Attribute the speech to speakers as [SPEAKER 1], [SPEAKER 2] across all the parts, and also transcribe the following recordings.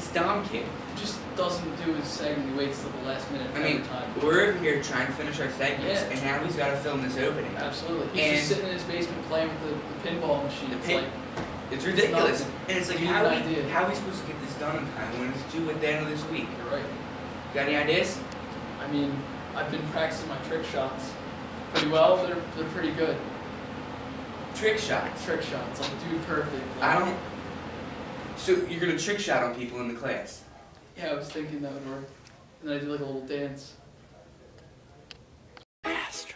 [SPEAKER 1] It's Dom Kid.
[SPEAKER 2] Just doesn't do his segment. He waits till the last minute.
[SPEAKER 1] I mean, we're over here trying to finish our segments, and now he's got to film this opening.
[SPEAKER 2] Absolutely. He's just sitting in his basement playing with the pinball machine.
[SPEAKER 1] It's ridiculous. And it's like, how are we supposed to get this done in time when it's due at the end of this week?
[SPEAKER 2] You're right.
[SPEAKER 1] Got any ideas?
[SPEAKER 2] I mean, I've been practicing my trick shots pretty well. They're pretty good.
[SPEAKER 1] Trick shots?
[SPEAKER 2] Trick shots. Like, dude, perfect.
[SPEAKER 1] Like, so you're going to trick shot on people in the class?
[SPEAKER 2] Yeah, I was thinking that would work. And then I do like a little dance.
[SPEAKER 3] Astro.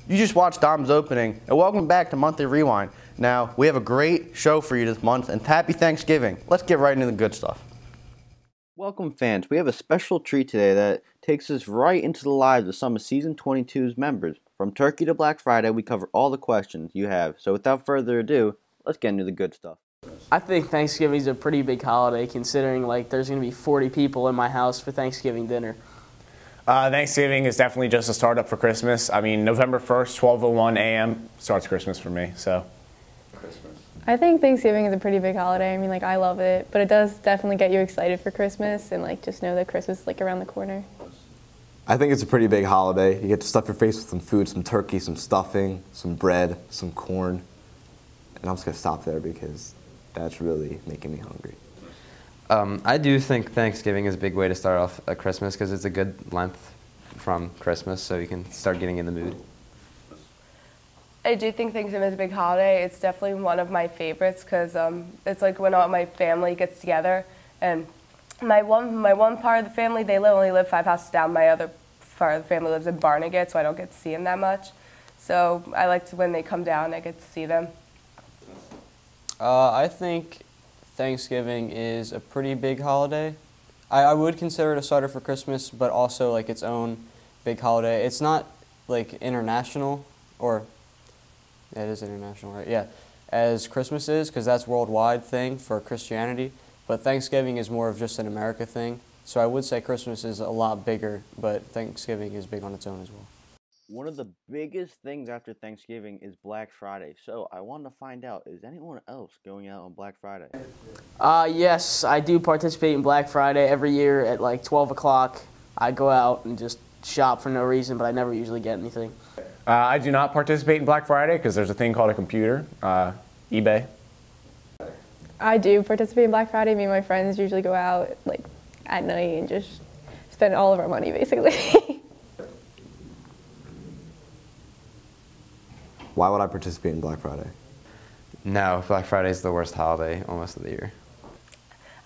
[SPEAKER 4] You just watched Dom's opening, and welcome back to Monthly Rewind. Now, we have a great show for you this month, and happy Thanksgiving. Let's get right into the good stuff. Welcome, fans. We have a special treat today that takes us right into the lives of some of Season 22's members. From Turkey to Black Friday, we cover all the questions you have. So without further ado, let's get into the good stuff.
[SPEAKER 5] I think Thanksgiving is a pretty big holiday, considering like there's going to be 40 people in my house for Thanksgiving dinner.
[SPEAKER 6] Thanksgiving is definitely just a startup for Christmas. I mean, November 1st, 12:01 a.m. starts Christmas for me, so.
[SPEAKER 2] Christmas.
[SPEAKER 7] I think Thanksgiving is a pretty big holiday. I mean, like, I love it, but it does definitely get you excited for Christmas and, like, just know that Christmas is, like, around the corner.
[SPEAKER 8] I think it's a pretty big holiday. You get to stuff your face with some food, some turkey, some stuffing, some bread, some corn. And I'm just going to stop there because that's really making me hungry.
[SPEAKER 9] I do think Thanksgiving is a big way to start off a Christmas because it's a good length from Christmas, so you can start getting in the mood.
[SPEAKER 10] I do think Thanksgiving is a big holiday. It's definitely one of my favorites because it's like when all my family gets together. And my one part of the family, they only live 5 houses down. My other part of the family lives in Barnegat, so I don't get to see them that much. So I like to, when they come down, I get to see them.
[SPEAKER 11] I think Thanksgiving is a pretty big holiday. I would consider it a starter for Christmas, but also like its own big holiday. It's not like international, or yeah, it is international, right? Yeah, as Christmas is, because that's worldwide thing for Christianity. But Thanksgiving is more of just an America thing. So I would say Christmas is a lot bigger, but Thanksgiving is big on its own as well.
[SPEAKER 4] One of the biggest things after Thanksgiving is Black Friday. So I wanted to find out, is anyone else going out on Black Friday?
[SPEAKER 5] Yes, I do participate in Black Friday every year at like 12 o'clock. I go out and just shop for no reason, but I never usually get anything.
[SPEAKER 6] I do not participate in Black Friday because there's a thing called a computer, eBay.
[SPEAKER 7] I do participate in Black Friday. Me and my friends usually go out like at night and just spend all of our money basically.
[SPEAKER 8] Why would I participate in Black Friday?
[SPEAKER 9] No, Black Friday is the worst holiday almost of the year.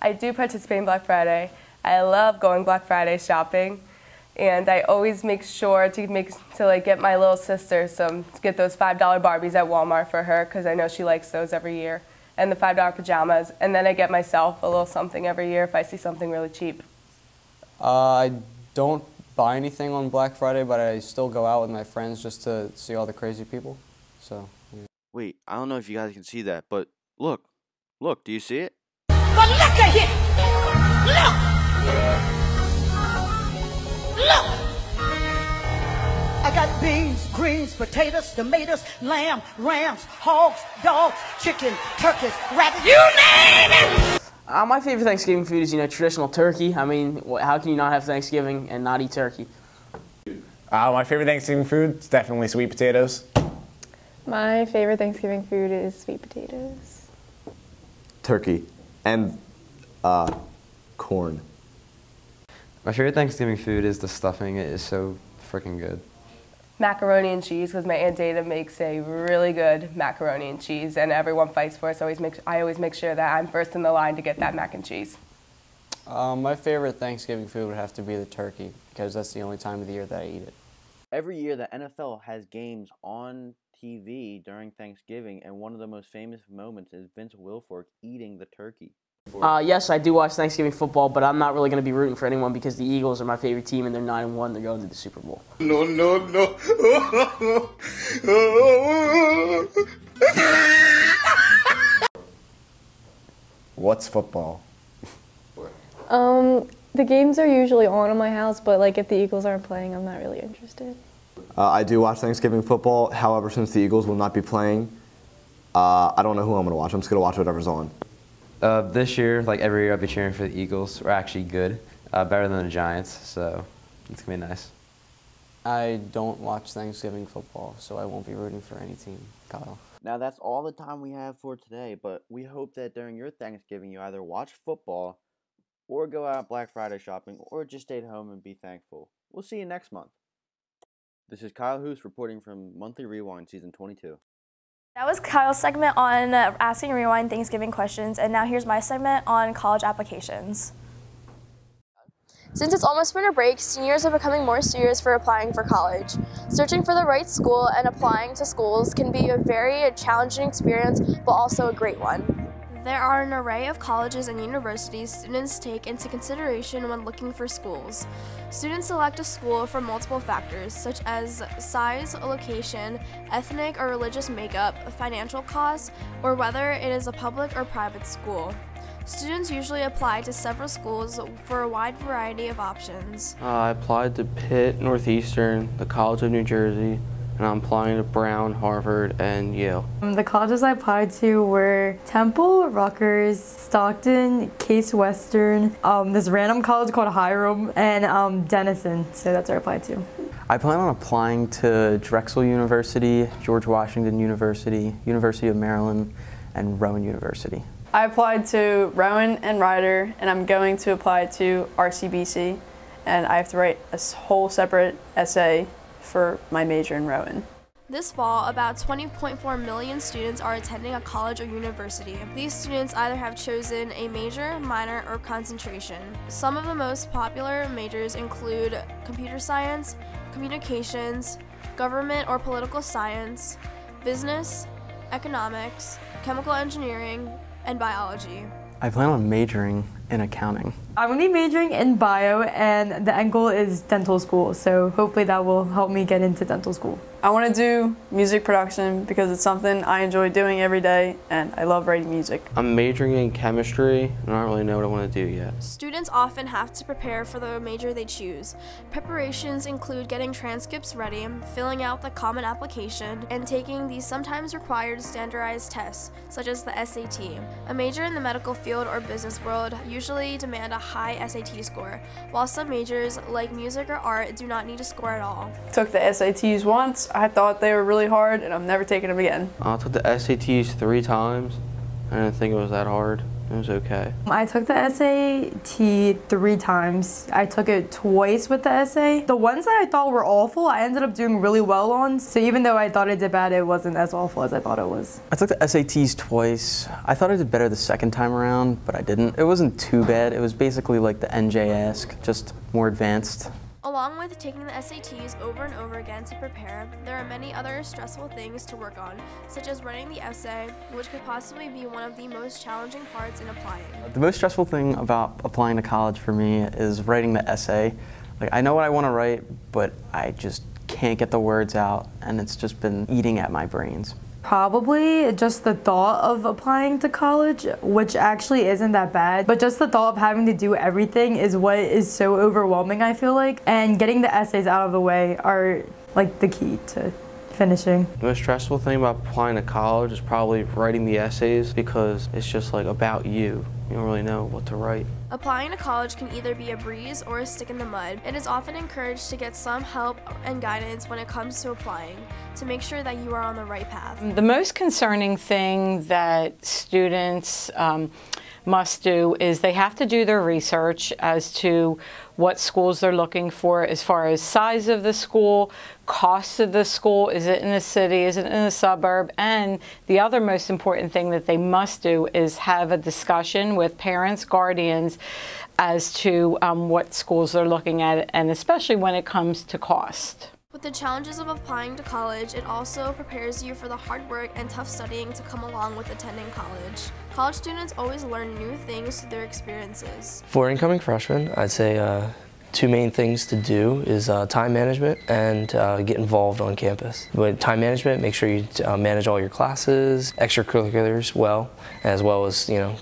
[SPEAKER 10] I do participate in Black Friday. I love going Black Friday shopping, and I always make sure to get my little sister to get those $5 Barbies at Walmart for her because I know she likes those every year, and the $5 pajamas, and then I get myself a little something every year if I see something really cheap.
[SPEAKER 11] I don't buy anything on Black Friday, but I still go out with my friends just to see all the crazy people. So. Yeah.
[SPEAKER 4] Wait, I don't know if you guys can see that, but look, do you see it?
[SPEAKER 3] But look at here! Look! Look! I got beans, greens, potatoes, tomatoes, lamb, rams, hogs, dogs, chicken, turkeys, rabbits, you name it!
[SPEAKER 5] My favorite Thanksgiving food is, traditional turkey. I mean, how can you not have Thanksgiving and not eat turkey?
[SPEAKER 6] My favorite Thanksgiving food is definitely sweet potatoes.
[SPEAKER 7] My favorite Thanksgiving food is sweet potatoes.
[SPEAKER 8] Turkey and corn.
[SPEAKER 9] My favorite Thanksgiving food is the stuffing. It is so freaking good.
[SPEAKER 10] Macaroni and cheese, because my Aunt Dana makes a really good macaroni and cheese, and everyone fights for it, so I always make sure that I'm first in the line to get that mac and cheese.
[SPEAKER 11] My favorite Thanksgiving food would have to be the turkey, because that's the only time of the year that I eat it.
[SPEAKER 4] Every year, the NFL has games on TV during Thanksgiving, and one of the most famous moments is Vince Wilfork eating the turkey.
[SPEAKER 5] Yes, I do watch Thanksgiving football, but I'm not really going to be rooting for anyone because the Eagles are my favorite team, and they're 9-1. They're going to the Super Bowl.
[SPEAKER 3] No, no, no.
[SPEAKER 6] What's football?
[SPEAKER 7] The games are usually on in my house, but like if the Eagles aren't playing, I'm not really interested.
[SPEAKER 8] I do watch Thanksgiving football. However, since the Eagles will not be playing, I don't know who I'm going to watch. I'm just going to watch whatever's on.
[SPEAKER 9] This year, like every year, I'll be cheering for the Eagles. We're actually good, better than the Giants, so it's going to be nice.
[SPEAKER 11] I don't watch Thanksgiving football, so I won't be rooting for any team, Kyle.
[SPEAKER 4] Now, that's all the time we have for today, but we hope that during your Thanksgiving, you either watch football or go out Black Friday shopping or just stay at home and be thankful. We'll see you next month. This is Kyle Hoos reporting from Monthly Rewind Season 22.
[SPEAKER 12] That was Kyle's segment on Asking Rewind Thanksgiving questions, and now here's my segment on college applications. Since it's almost winter break, seniors are becoming more serious for applying for college. Searching for the right school and applying to schools can be a very challenging experience, but also a great one. There are an array of colleges and universities students take into consideration when looking for schools. Students select a school for multiple factors, such as size, location, ethnic or religious makeup, financial costs, or whether it is a public or private school. Students usually apply to several schools for a wide variety of options.
[SPEAKER 13] I applied to Pitt, Northeastern, the College of New Jersey, and I'm applying to Brown, Harvard, and Yale.
[SPEAKER 14] The colleges I applied to were Temple, Rutgers, Stockton, Case Western, this random college called Hiram, and Denison, so that's where I applied to.
[SPEAKER 13] I plan on applying to Drexel University, George Washington University, University of Maryland, and Rowan University.
[SPEAKER 15] I applied to Rowan and Rider, and I'm going to apply to RCBC, and I have to write a whole separate essay for my major in Rowan.
[SPEAKER 12] This fall, about 20.4 million students are attending a college or university. These students either have chosen a major, minor, or concentration. Some of the most popular majors include computer science, communications, government or political science, business, economics, chemical engineering, and biology.
[SPEAKER 13] I plan on majoring in accounting.
[SPEAKER 14] I'm going to be majoring in bio, and the end goal is dental school, so hopefully that will help me get into dental school.
[SPEAKER 15] I want to do music production because it's something I enjoy doing every day, and I love writing music.
[SPEAKER 13] I'm majoring in chemistry, and I don't really know what I want to do yet.
[SPEAKER 12] Students often have to prepare for the major they choose. Preparations include getting transcripts ready, filling out the common application, and taking the sometimes required standardized tests, such as the SAT. A major in the medical field or business world usually demand a high SAT score, while some majors, like music or art, do not need a score at all.
[SPEAKER 15] Took the SATs once. I thought they were really hard, and I'm never taking them again.
[SPEAKER 13] I took the SATs 3 times, I didn't think it was that hard. It was okay.
[SPEAKER 14] I took the SAT 3 times. I took it twice with the essay. The ones that I thought were awful, I ended up doing really well on. So even though I thought I did bad, it wasn't as awful as I thought it was.
[SPEAKER 13] I took the SATs twice. I thought I did better the second time around, but I didn't. It wasn't too bad. It was basically like the NJ-esque, just more advanced.
[SPEAKER 12] Along with taking the SATs over and over again to prepare, there are many other stressful things to work on, such as writing the essay, which could possibly be one of the most challenging parts in applying.
[SPEAKER 13] The most stressful thing about applying to college for me is writing the essay. Like, I know what I want to write, but I just can't get the words out, and it's just been eating at my brains.
[SPEAKER 14] Probably just the thought of applying to college, which actually isn't that bad, but just the thought of having to do everything is what is so overwhelming, I feel like. And getting the essays out of the way are like the key to finishing.
[SPEAKER 16] The most stressful thing about applying to college is probably writing the essays, because it's just like about you. You don't really know what to write.
[SPEAKER 12] Applying to college can either be a breeze or a stick in the mud. It is often encouraged to get some help and guidance when it comes to applying to make sure that you are on the right path.
[SPEAKER 17] The most concerning thing that students must do is they have to do their research as to what schools they're looking for as far as size of the school, cost of the school, is it in a city, is it in a suburb, and the other most important thing that they must do is have a discussion with parents, guardians, as to what schools they're looking at, and especially when it comes to cost.
[SPEAKER 12] With the challenges of applying to college, it also prepares you for the hard work and tough studying to come along with attending college. College students always learn new things through their experiences.
[SPEAKER 18] For incoming freshmen, I'd say 2 main things to do is time management and get involved on campus. With time management, make sure you manage all your classes, extracurriculars well as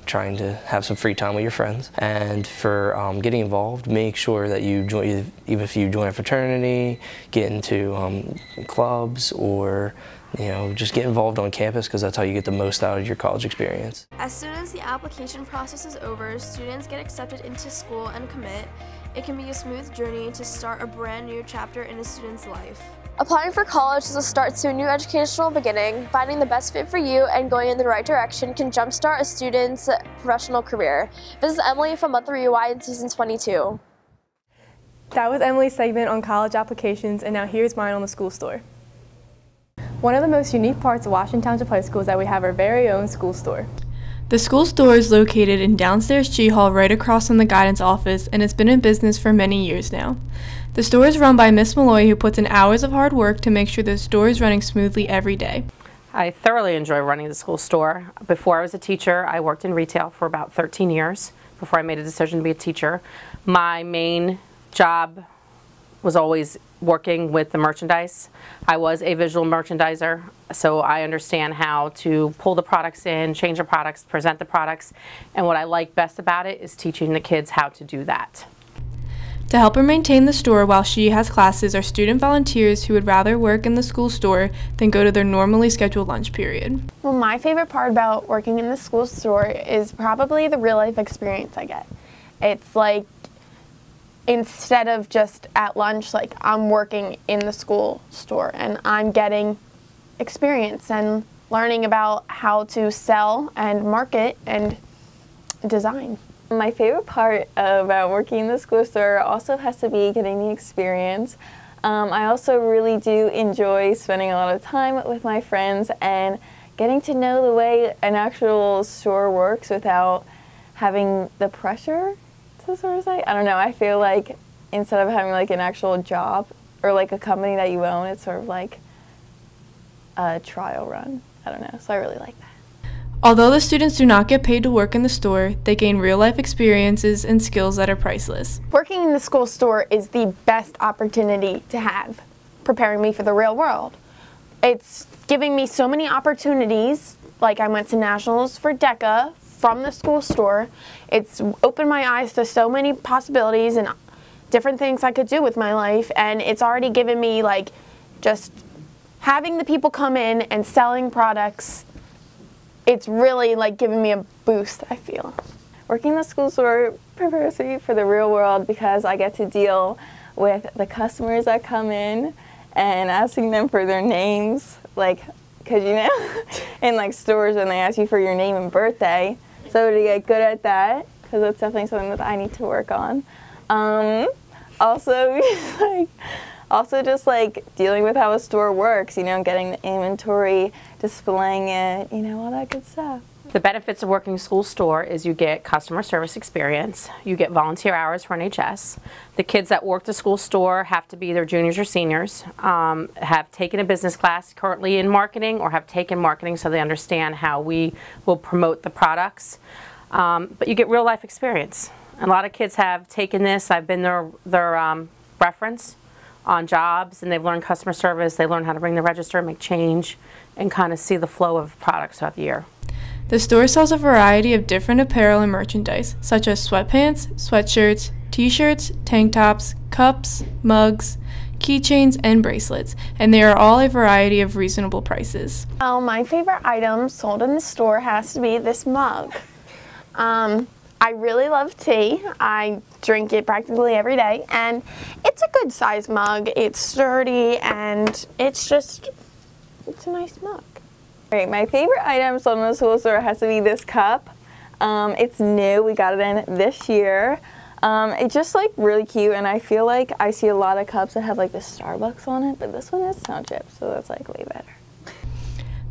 [SPEAKER 18] trying to have some free time with your friends. And for getting involved, make sure that you join, even if you join a fraternity, get into clubs, or just get involved on campus, because that's how you get the most out of your college experience.
[SPEAKER 12] As soon as the application process is over, students get accepted into school and commit. It can be a smooth journey to start a brand new chapter in a student's life. Applying for college is a start to a new educational beginning. Finding the best fit for you and going in the right direction can jumpstart a student's professional career. This is Emily from Monthly Rewind Season 22.
[SPEAKER 19] That was Emily's segment on college applications, and now here's mine on the school store. One of the most unique parts of Washington Township High School is that we have our very own school store.
[SPEAKER 20] The school store is located in downstairs G Hall right across from the guidance office, and it's been in business for many years now. The store is run by Miss Malloy, who puts in hours of hard work to make sure the store is running smoothly every day.
[SPEAKER 21] I thoroughly enjoy running the school store. Before I was a teacher, I worked in retail for about 13 years before I made a decision to be a teacher. My main job was always working with the merchandise. I was a visual merchandiser, so I understand how to pull the products in, change the products, present the products, and what I like best about it is teaching the kids how to do that.
[SPEAKER 20] To help her maintain the store while she has classes are student volunteers who would rather work in the school store than go to their normally scheduled lunch period.
[SPEAKER 22] Well, my favorite part about working in the school store is probably the real life experience I get. It's like, instead of just at lunch, like I'm working in the school store and I'm getting experience and learning about how to sell and market and design.
[SPEAKER 23] My favorite part about working in the school store also has to be getting the experience. I also really do enjoy spending a lot of time with my friends and getting to know the way an actual store works without having the pressure to sort of say. I don't know, I feel like instead of having like an actual job or like a company that you own, it's sort of like a trial run. I don't know, so I really like that.
[SPEAKER 20] Although the students do not get paid to work in the store, they gain real-life experiences and skills that are priceless.
[SPEAKER 22] Working in the school store is the best opportunity to have, preparing me for the real world. It's giving me so many opportunities, like I went to nationals for DECA from the school store. It's opened my eyes to so many possibilities and different things I could do with my life, and it's already given me like just having the people come in and selling products. It's really like giving me a boost, I feel.
[SPEAKER 23] Working in the school store prepares me for the real world because I get to deal with the customers that come in and asking them for their names, like because you know, in like stores when they ask you for your name and birthday. So to get good at that, because that's definitely something that I need to work on. Also just like dealing with how a store works, you know, getting the inventory, displaying it, you know, all that good stuff.
[SPEAKER 21] The benefits of working school store is you get customer service experience, you get volunteer hours for NHS. The kids that work the school store have to be either juniors or seniors, have taken a business class currently in marketing or have taken marketing so they understand how we will promote the products. But you get real life experience. A lot of kids have taken this, I've been their reference on jobs, and they've learned customer service, they learn how to bring the register, make change, and kind of see the flow of products throughout the year.
[SPEAKER 20] The store sells a variety of different apparel and merchandise, such as sweatpants, sweatshirts, t-shirts, tank tops, cups, mugs, keychains, and bracelets, and they are all a variety of reasonable prices.
[SPEAKER 22] My favorite item sold in the store has to be this mug. I really love tea. I drink it practically every day, and it's a good size mug. It's sturdy, and it's a nice mug. Alright, my favorite item sold in the school store has to be this cup. It's new, we got it in this year. It's just like really cute, and I feel like I see a lot of cups that have like the Starbucks on it, but this one has Snow Chips, so that's like way better.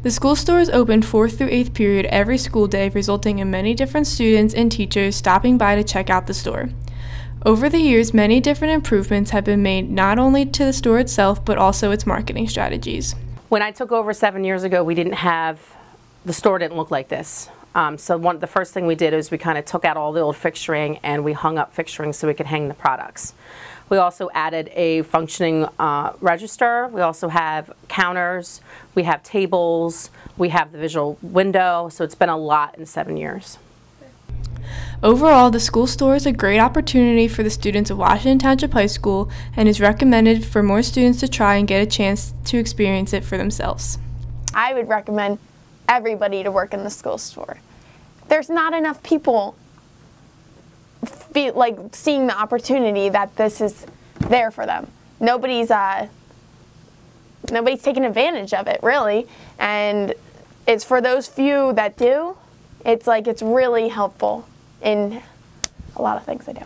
[SPEAKER 20] The school store is open 4th through 8th period every school day, resulting in many different students and teachers stopping by to check out the store. Over the years, many different improvements have been made not only to the store itself, but also its marketing strategies.
[SPEAKER 21] When I took over 7 years ago, the store didn't look like this. So the first thing we did is we kind of took out all the old fixturing and we hung up fixturing so we could hang the products. We also added a functioning register. We also have counters. We have tables. We have the visual window. So it's been a lot in 7 years.
[SPEAKER 20] Overall, the school store is a great opportunity for the students of Washington Township High School and is recommended for more students to try and get a chance to experience it for themselves.
[SPEAKER 22] I would recommend everybody to work in the school store. There's not enough people seeing the opportunity that this is there for them. Nobody's taking advantage of it, really, and it's for those few that do. It's really helpful in a lot of things I do.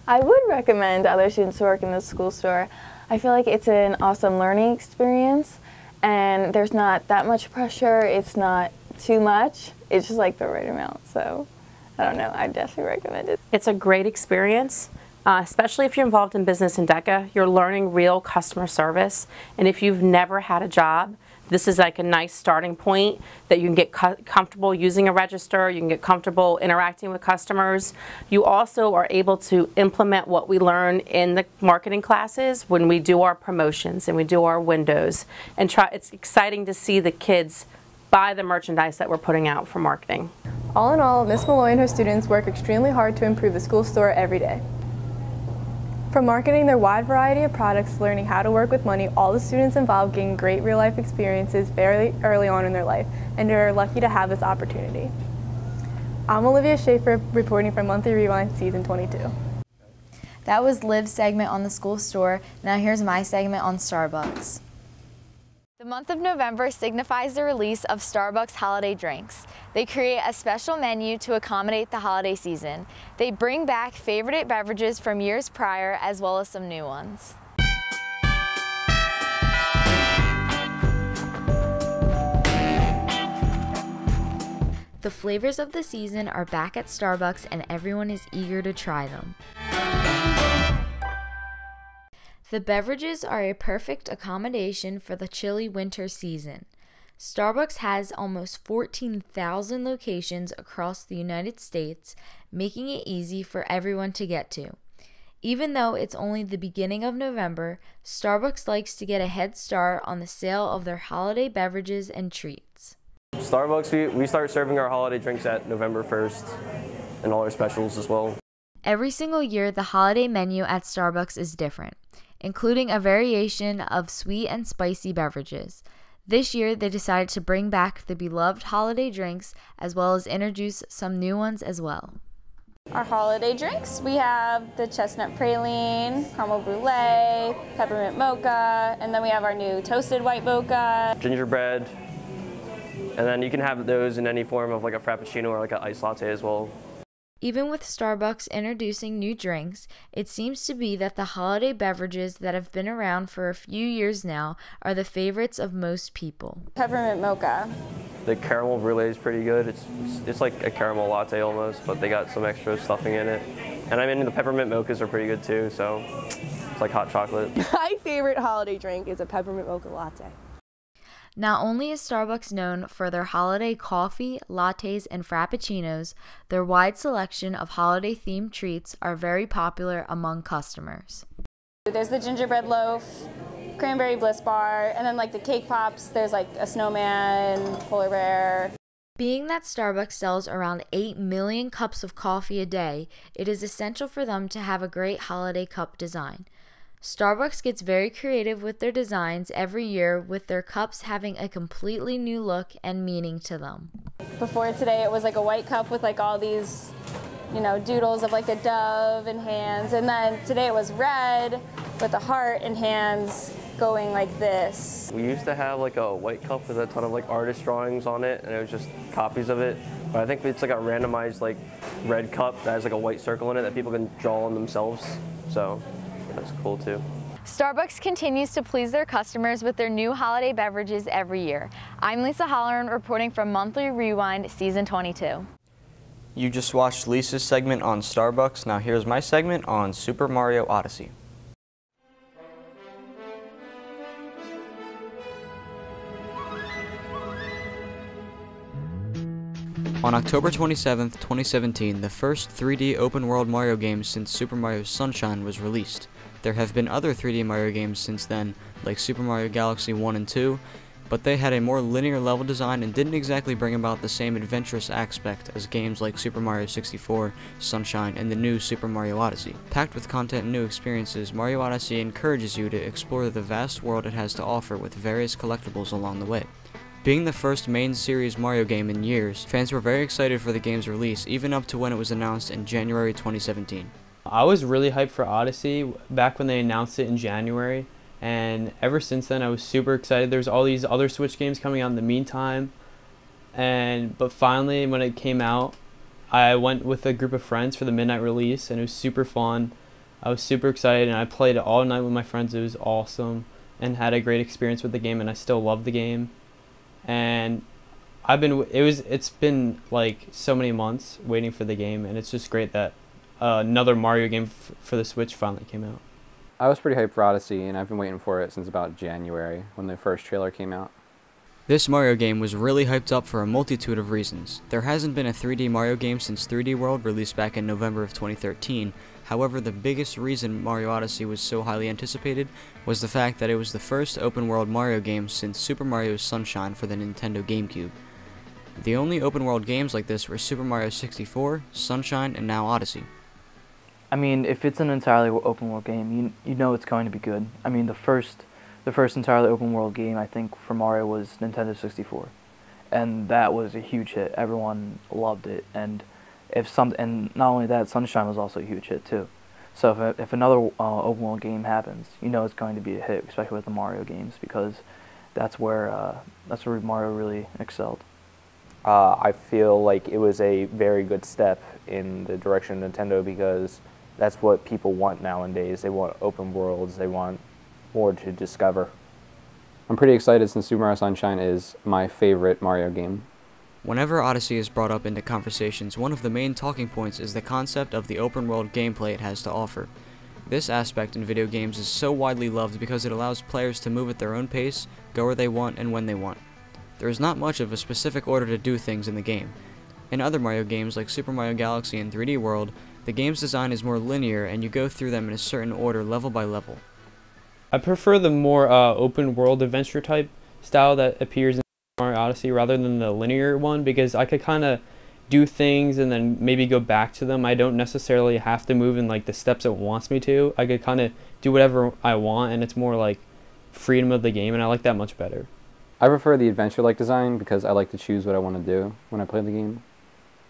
[SPEAKER 23] I would recommend other students to work in the school store. I feel like it's an awesome learning experience, and there's not that much pressure. It's not too much. It's just like the right amount. So I don't know. I definitely recommend it.
[SPEAKER 21] It's a great experience, especially if you're involved in business in DECA. You're learning real customer service, and if you've never had a job, this is like a nice starting point that you can get comfortable using a register, you can get comfortable interacting with customers. You also are able to implement what we learn in the marketing classes when we do our promotions and we do our windows. And it's exciting to see the kids buy the merchandise that we're putting out for marketing.
[SPEAKER 19] All in all, Ms. Malloy and her students work extremely hard to improve the school store every day. From marketing their wide variety of products, learning how to work with money, all the students involved gain great real-life experiences very early on in their life, and are lucky to have this opportunity. I'm Olivia Schaefer, reporting from Monthly Rewind Season 22.
[SPEAKER 1] That was Liv's segment on the school store. Now here's my segment on Starbucks. The month of November signifies the release of Starbucks holiday drinks. They create a special menu to accommodate the holiday season. They bring back favorite beverages from years prior as well as some new ones. The flavors of the season are back at Starbucks and everyone is eager to try them. The beverages are a perfect accommodation for the chilly winter season. Starbucks has almost 14,000 locations across the United States, making it easy for everyone to get to. Even though it's only the beginning of November, Starbucks likes to get a head start on the sale of their holiday beverages and treats.
[SPEAKER 2] Starbucks, we start serving our holiday drinks at November 1st and all our specials as well.
[SPEAKER 1] Every single year, the holiday menu at Starbucks is different, including a variation of sweet and spicy beverages. This year, they decided to bring back the beloved holiday drinks as well as introduce some new ones as well.
[SPEAKER 10] Our holiday drinks, we have the chestnut praline, caramel brulee, peppermint mocha, and then we have our new toasted white mocha.
[SPEAKER 2] Gingerbread, And then you can have those in any form of like a Frappuccino or like an iced latte as well.
[SPEAKER 1] Even with Starbucks introducing new drinks, it seems to be that the holiday beverages that have been around for a few years now are the favorites of most people.
[SPEAKER 10] Peppermint mocha.
[SPEAKER 2] The caramel brulee is pretty good. It's like a caramel latte almost, but they got some extra stuffing in it. And I mean, the peppermint mochas are pretty good too, so it's like hot chocolate.
[SPEAKER 3] My favorite holiday drink is a peppermint mocha latte.
[SPEAKER 1] Not only is Starbucks known for their holiday coffee, lattes, and frappuccinos, their wide selection of holiday-themed treats are very popular among customers.
[SPEAKER 10] There's the gingerbread loaf, cranberry bliss bar, and then like the cake pops, there's like a snowman, polar bear.
[SPEAKER 1] Being that Starbucks sells around 8 million cups of coffee a day, it is essential for them to have a great holiday cup design. Starbucks gets very creative with their designs every year, with their cups having a completely new look and meaning to them.
[SPEAKER 10] Before today, it was like a white cup with like all these, doodles of like a dove and hands. And then today it was red with a heart and hands going like this.
[SPEAKER 2] We used to have like a white cup with a ton of like artist drawings on it, and it was just copies of it. But I think it's like a randomized like red cup that has like a white circle in it that people can draw on themselves. So that's cool too.
[SPEAKER 1] Starbucks continues to please their customers with their new holiday beverages every year. I'm Lisa Holleran reporting from Monthly Rewind Season 22.
[SPEAKER 5] You just watched Lisa's segment on Starbucks. Now here's my segment on Super Mario Odyssey. On October 27th, 2017, the first 3D open-world Mario game since Super Mario Sunshine was released. There have been other 3D Mario games since then, like Super Mario Galaxy 1 and 2, but they had a more linear level design and didn't exactly bring about the same adventurous aspect as games like Super Mario 64, Sunshine, and the new Super Mario Odyssey. Packed with content and new experiences, Mario Odyssey encourages you to explore the vast world it has to offer with various collectibles along the way. Being the first main series Mario game in years, fans were very excited for the game's release, even up to when it was announced in January 2017.
[SPEAKER 6] I was really hyped for Odyssey back when they announced it in January, and ever since then I was super excited. There's all these other Switch games coming out in the meantime, but finally when it came out, I went with a group of friends for the midnight release, and it was super fun. I was super excited, and I played it all night with my friends. It was awesome, and had a great experience with the game, and I still love the game. And it's been like so many months waiting for the game, and it's just great that another Mario game for the Switch finally came out.
[SPEAKER 24] I was pretty hyped for Odyssey, and I've been waiting for it since about January when the first trailer came out.
[SPEAKER 5] This Mario game was really hyped up for a multitude of reasons. There hasn't been a 3D Mario game since 3D World, released back in November of 2013. However, the biggest reason Mario Odyssey was so highly anticipated was the fact that it was the first open-world Mario game since Super Mario Sunshine for the Nintendo GameCube. The only open-world games like this were Super Mario 64, Sunshine, and now Odyssey.
[SPEAKER 13] I mean, if it's an entirely open-world game, you know it's going to be good. I mean, the first entirely open-world game, I think, for Mario was Nintendo 64. And that was a huge hit. Everyone loved it. And and not only that, Sunshine was also a huge hit too. So if another open world game happens, you know it's going to be a hit, especially with the Mario games, because that's where Mario really excelled.
[SPEAKER 24] I feel like it was a very good step in the direction of Nintendo, because that's what people want nowadays. They want open worlds. They want more to discover. I'm pretty excited since Super Mario Sunshine is my favorite Mario game.
[SPEAKER 5] Whenever Odyssey is brought up into conversations, one of the main talking points is the concept of the open-world gameplay it has to offer. This aspect in video games is so widely loved because it allows players to move at their own pace, go where they want, and when they want. There is not much of a specific order to do things in the game. In other Mario games like Super Mario Galaxy and 3D World, the game's design is more linear and you go through them in a certain order level by level.
[SPEAKER 6] I prefer the more open-world adventure type style that appears in Mario Odyssey rather than the linear one, because I could kind of do things and then maybe go back to them. I don't necessarily have to move in like the steps it wants me to. I could kind of do whatever I want, and it's more like freedom of the game, and I like that much better.
[SPEAKER 24] I prefer the adventure-like design because I like to choose what I want to do when I play the game.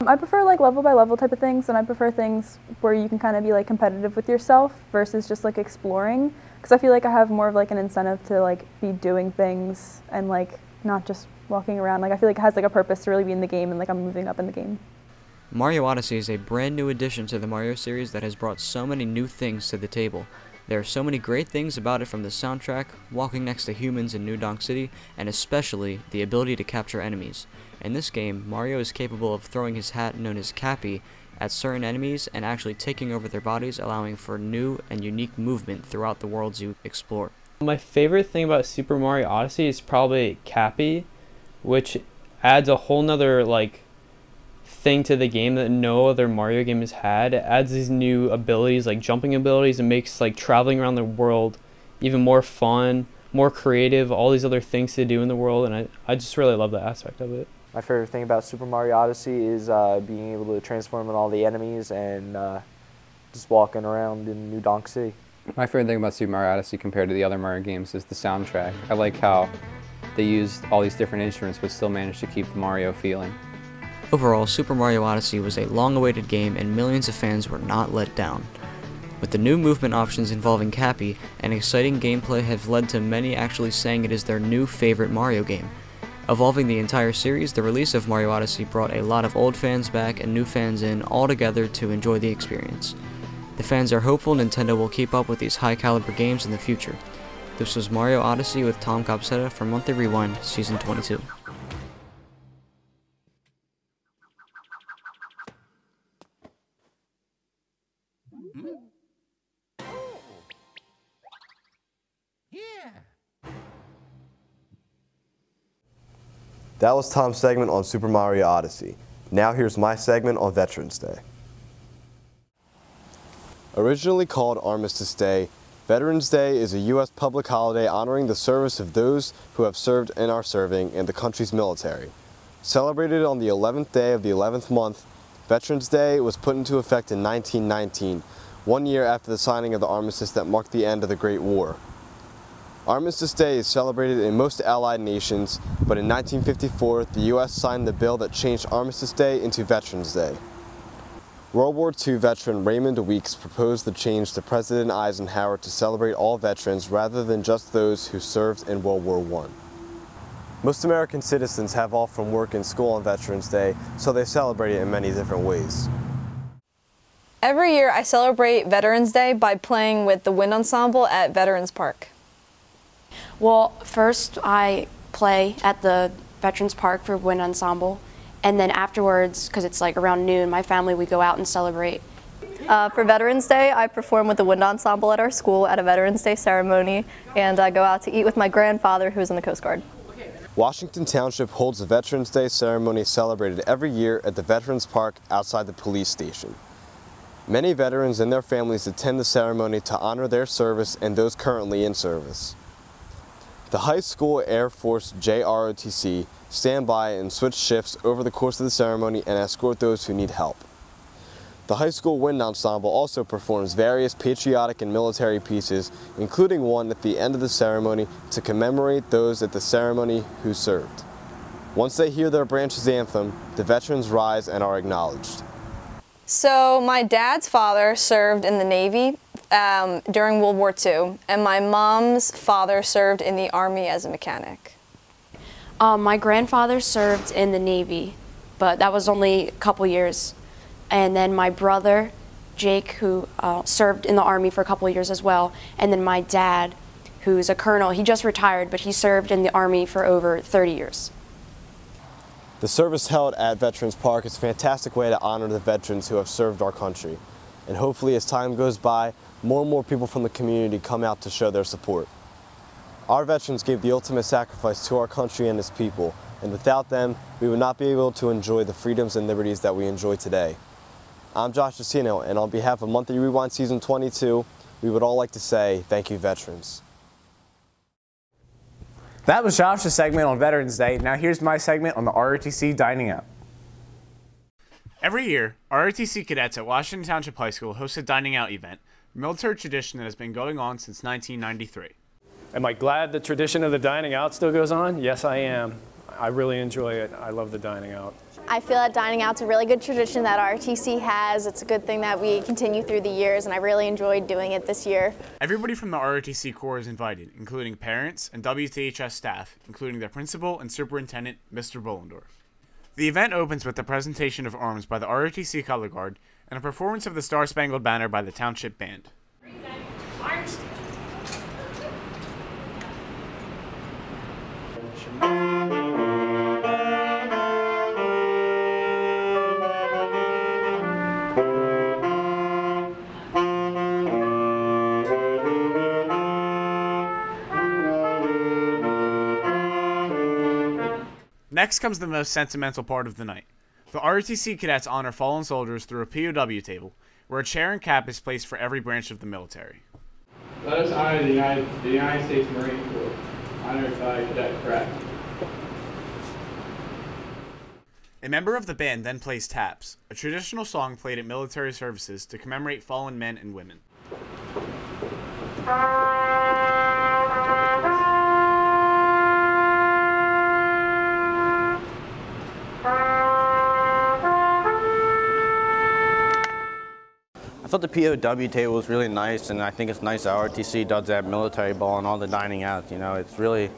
[SPEAKER 19] I prefer like level by level type of things, and I prefer things where you can kind of be like competitive with yourself versus just like exploring, because I feel like I have more of like an incentive to like be doing things and like not just walking around. Like I feel like it has like a purpose to really be in the game and like I'm moving up in the game.
[SPEAKER 5] Mario Odyssey is a brand new addition to the Mario series that has brought so many new things to the table. There are so many great things about it, from the soundtrack, walking next to humans in New Donk City, and especially the ability to capture enemies. In this game, Mario is capable of throwing his hat known as Cappy at certain enemies and actually taking over their bodies, allowing for new and unique movement throughout the worlds you explore.
[SPEAKER 6] My favorite thing about Super Mario Odyssey is probably Cappy, which adds a whole nother thing to the game that no other Mario game has had. It adds these new abilities, like jumping abilities, and makes traveling around the world even more fun, more creative, all these other things to do in the world, and I just really love that aspect of it.
[SPEAKER 24] My favorite thing about Super Mario Odyssey is being able to transform on all the enemies and just walking around in New Donk City.
[SPEAKER 7] My favorite thing about Super Mario Odyssey compared to the other Mario games is the soundtrack. I like how they used all these different instruments but still managed to keep the Mario feeling.
[SPEAKER 5] Overall, Super Mario Odyssey was a long-awaited game and millions of fans were not let down. With the new movement options involving Cappy and exciting gameplay have led to many actually saying it is their new favorite Mario game. Evolving the entire series, the release of Mario Odyssey brought a lot of old fans back and new fans in all together to enjoy the experience. The fans are hopeful Nintendo will keep up with these high-caliber games in the future. This was Mario Odyssey with Tom Copsetta for Monthly Rewind, Season 22.
[SPEAKER 8] That was Tom's segment on Super Mario Odyssey. Now here's my segment on Veterans Day. Originally called Armistice Day, Veterans Day is a U.S. public holiday honoring the service of those who have served and are serving in the country's military. Celebrated on the 11th day of the 11th month, Veterans Day was put into effect in 1919, 1 year after the signing of the armistice that marked the end of the Great War. Armistice Day is celebrated in most Allied nations, but in 1954, the U.S. signed the bill that changed Armistice Day into Veterans Day. World War II veteran Raymond Weeks proposed the change to President Eisenhower to celebrate all veterans rather than just those who served in World War I. Most American citizens have off from work and school on Veterans Day, so they celebrate it in many different ways.
[SPEAKER 9] Every year I celebrate Veterans Day by playing with the wind ensemble at Veterans Park.
[SPEAKER 11] Well, first I play at the Veterans Park for Wind Ensemble, and then afterwards, because it's around noon, my family, we go out and celebrate.
[SPEAKER 19] For Veterans Day, I perform with the wind ensemble at our school at a Veterans Day ceremony, and I go out to eat with my grandfather who's in the Coast Guard.
[SPEAKER 8] Washington Township holds a Veterans Day ceremony celebrated every year at the Veterans Park outside the police station. Many veterans and their families attend the ceremony to honor their service and those currently in service. The High School Air Force JROTC stand by and switch shifts over the course of the ceremony and escort those who need help. The High School Wind Ensemble also performs various patriotic and military pieces, including one at the end of the ceremony to commemorate those at the ceremony who served. Once they hear their branch's anthem, the veterans rise and are acknowledged.
[SPEAKER 9] So my dad's father served in the Navy during World War II, and my mom's father served in the Army as a mechanic.
[SPEAKER 11] My grandfather served in the Navy, but that was only a couple years. And then my brother, Jake, who served in the Army for a couple years as well. And then my dad, who's a colonel. He just retired, but he served in the Army for over 30 years.
[SPEAKER 8] The service held at Veterans Park is a fantastic way to honor the veterans who have served our country. And hopefully as time goes by, more and more people from the community come out to show their support. Our veterans gave the ultimate sacrifice to our country and its people, and without them, we would not be able to enjoy the freedoms and liberties that we enjoy today. I'm Josh Jacino, and on behalf of Monthly Rewind Season 22, we would all like to say thank you, veterans.
[SPEAKER 25] That was Josh's segment on Veterans Day. Now here's my segment on the ROTC Dining Out.
[SPEAKER 26] Every year, ROTC cadets at Washington Township High School host a dining out event, a military tradition that has been going on since 1993.
[SPEAKER 27] Am I glad the tradition of the dining out still goes on? Yes, I am. I really enjoy it. I love the dining out.
[SPEAKER 4] I feel that dining out's a really good tradition that ROTC has. It's a good thing that we continue through the years, and I really enjoyed doing it this year.
[SPEAKER 26] Everybody from the ROTC Corps is invited, including parents and WTHS staff, including their principal and superintendent, Mr. Bollendorf. The event opens with the presentation of arms by the ROTC Color Guard and a performance of the Star-Spangled Banner by the Township Band. Next comes the most sentimental part of the night. The ROTC cadets honor fallen soldiers through a POW table, where a chair and cap is placed for every branch of the military.
[SPEAKER 14] Let us honor the United States Marine Corps, honored by Cadet Pratt.
[SPEAKER 26] A member of the band then plays taps, a traditional song played at military services to commemorate fallen men and women.
[SPEAKER 15] I thought the POW table was really nice, and I think it's nice that ROTC does that military ball and all the dining out. You know, it's really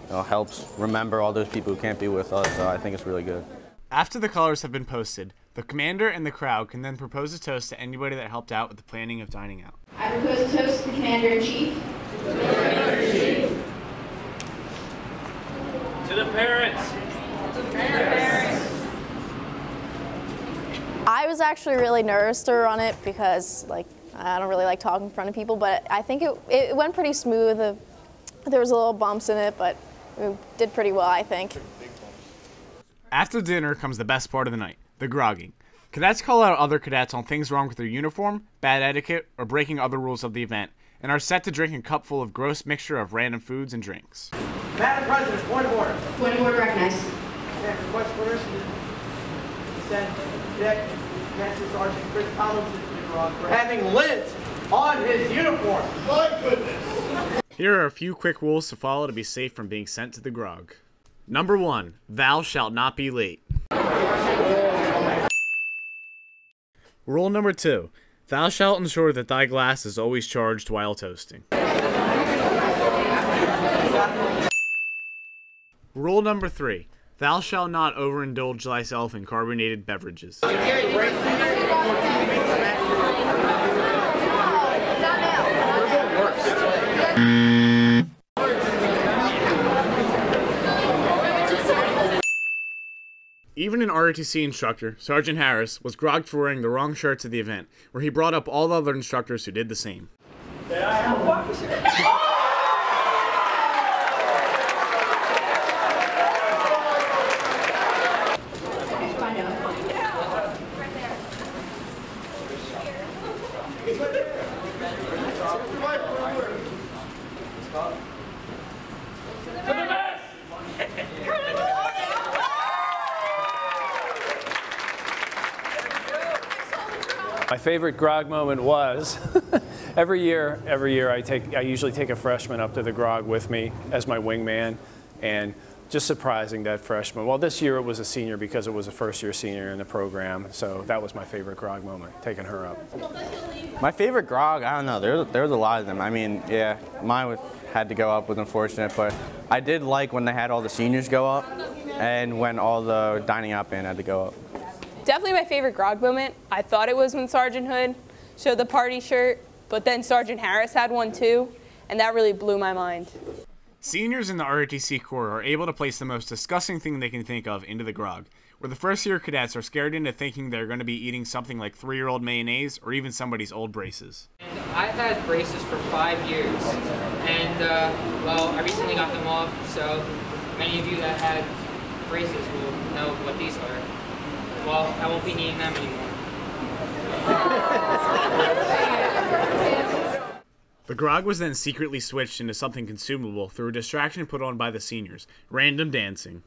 [SPEAKER 15] helps remember all those people who can't be with us, so I think it's really good.
[SPEAKER 26] After the colors have been posted, the commander and the crowd can then propose a toast to anybody that helped out with the planning of dining out.
[SPEAKER 16] I propose a toast to the Commander-in-Chief. To the Commander-in-Chief.
[SPEAKER 14] To the parents.
[SPEAKER 16] To the parents.
[SPEAKER 4] I was actually really nervous to run it because, I don't really like talking in front of people, but I think it went pretty smooth. There was a little bumps in it, but we did pretty well, I think.
[SPEAKER 26] After dinner comes the best part of the night, the grogging. Cadets call out other cadets on things wrong with their uniform, bad etiquette, or breaking other rules of the event, and are set to drink a cup full of gross mixture of random foods and drinks.
[SPEAKER 14] Madam President, point of order.
[SPEAKER 16] Point of order recognized.
[SPEAKER 14] Request permission to send Cadet Master Sergeant Chris Tomlinson to the grog for having lint on his uniform. My goodness.
[SPEAKER 26] Here are a few quick rules to follow to be safe from being sent to the grog. Number 1, thou shalt not be late. Rule number 2, thou shalt ensure that thy glass is always charged while toasting. Rule number 3, thou shalt not overindulge thyself in carbonated beverages. Even an ROTC instructor, Sergeant Harris, was grogged for wearing the wrong shirt to the event, where he brought up all the other instructors who did the same.
[SPEAKER 17] My favorite grog moment was every year I usually take a freshman up to the grog with me as my wingman, and just surprising that freshman. Well, this year it was a senior because it was a first-year senior in the program, so that was my favorite grog moment, taking her up.
[SPEAKER 15] My favorite grog, I don't know, there was a lot of them. I mean, yeah, mine had to go up, was unfortunate, but I did like when they had all the seniors go up and when all the dining out band had to go up.
[SPEAKER 3] Definitely my favorite grog moment. I thought it was when Sergeant Hood showed the party shirt, but then Sergeant Harris had one too, and that really blew my mind.
[SPEAKER 26] Seniors in the ROTC Corps are able to place the most disgusting thing they can think of into the grog, where the first-year cadets are scared into thinking they're going to be eating something like 3-year-old mayonnaise or even somebody's old braces.
[SPEAKER 18] I've had braces for 5 years, and well, I recently got them off, so many of you that had braces will know what these are. Well, I won't be needing them anymore.
[SPEAKER 26] The grog was then secretly switched into something consumable through a distraction put on by the seniors, random dancing.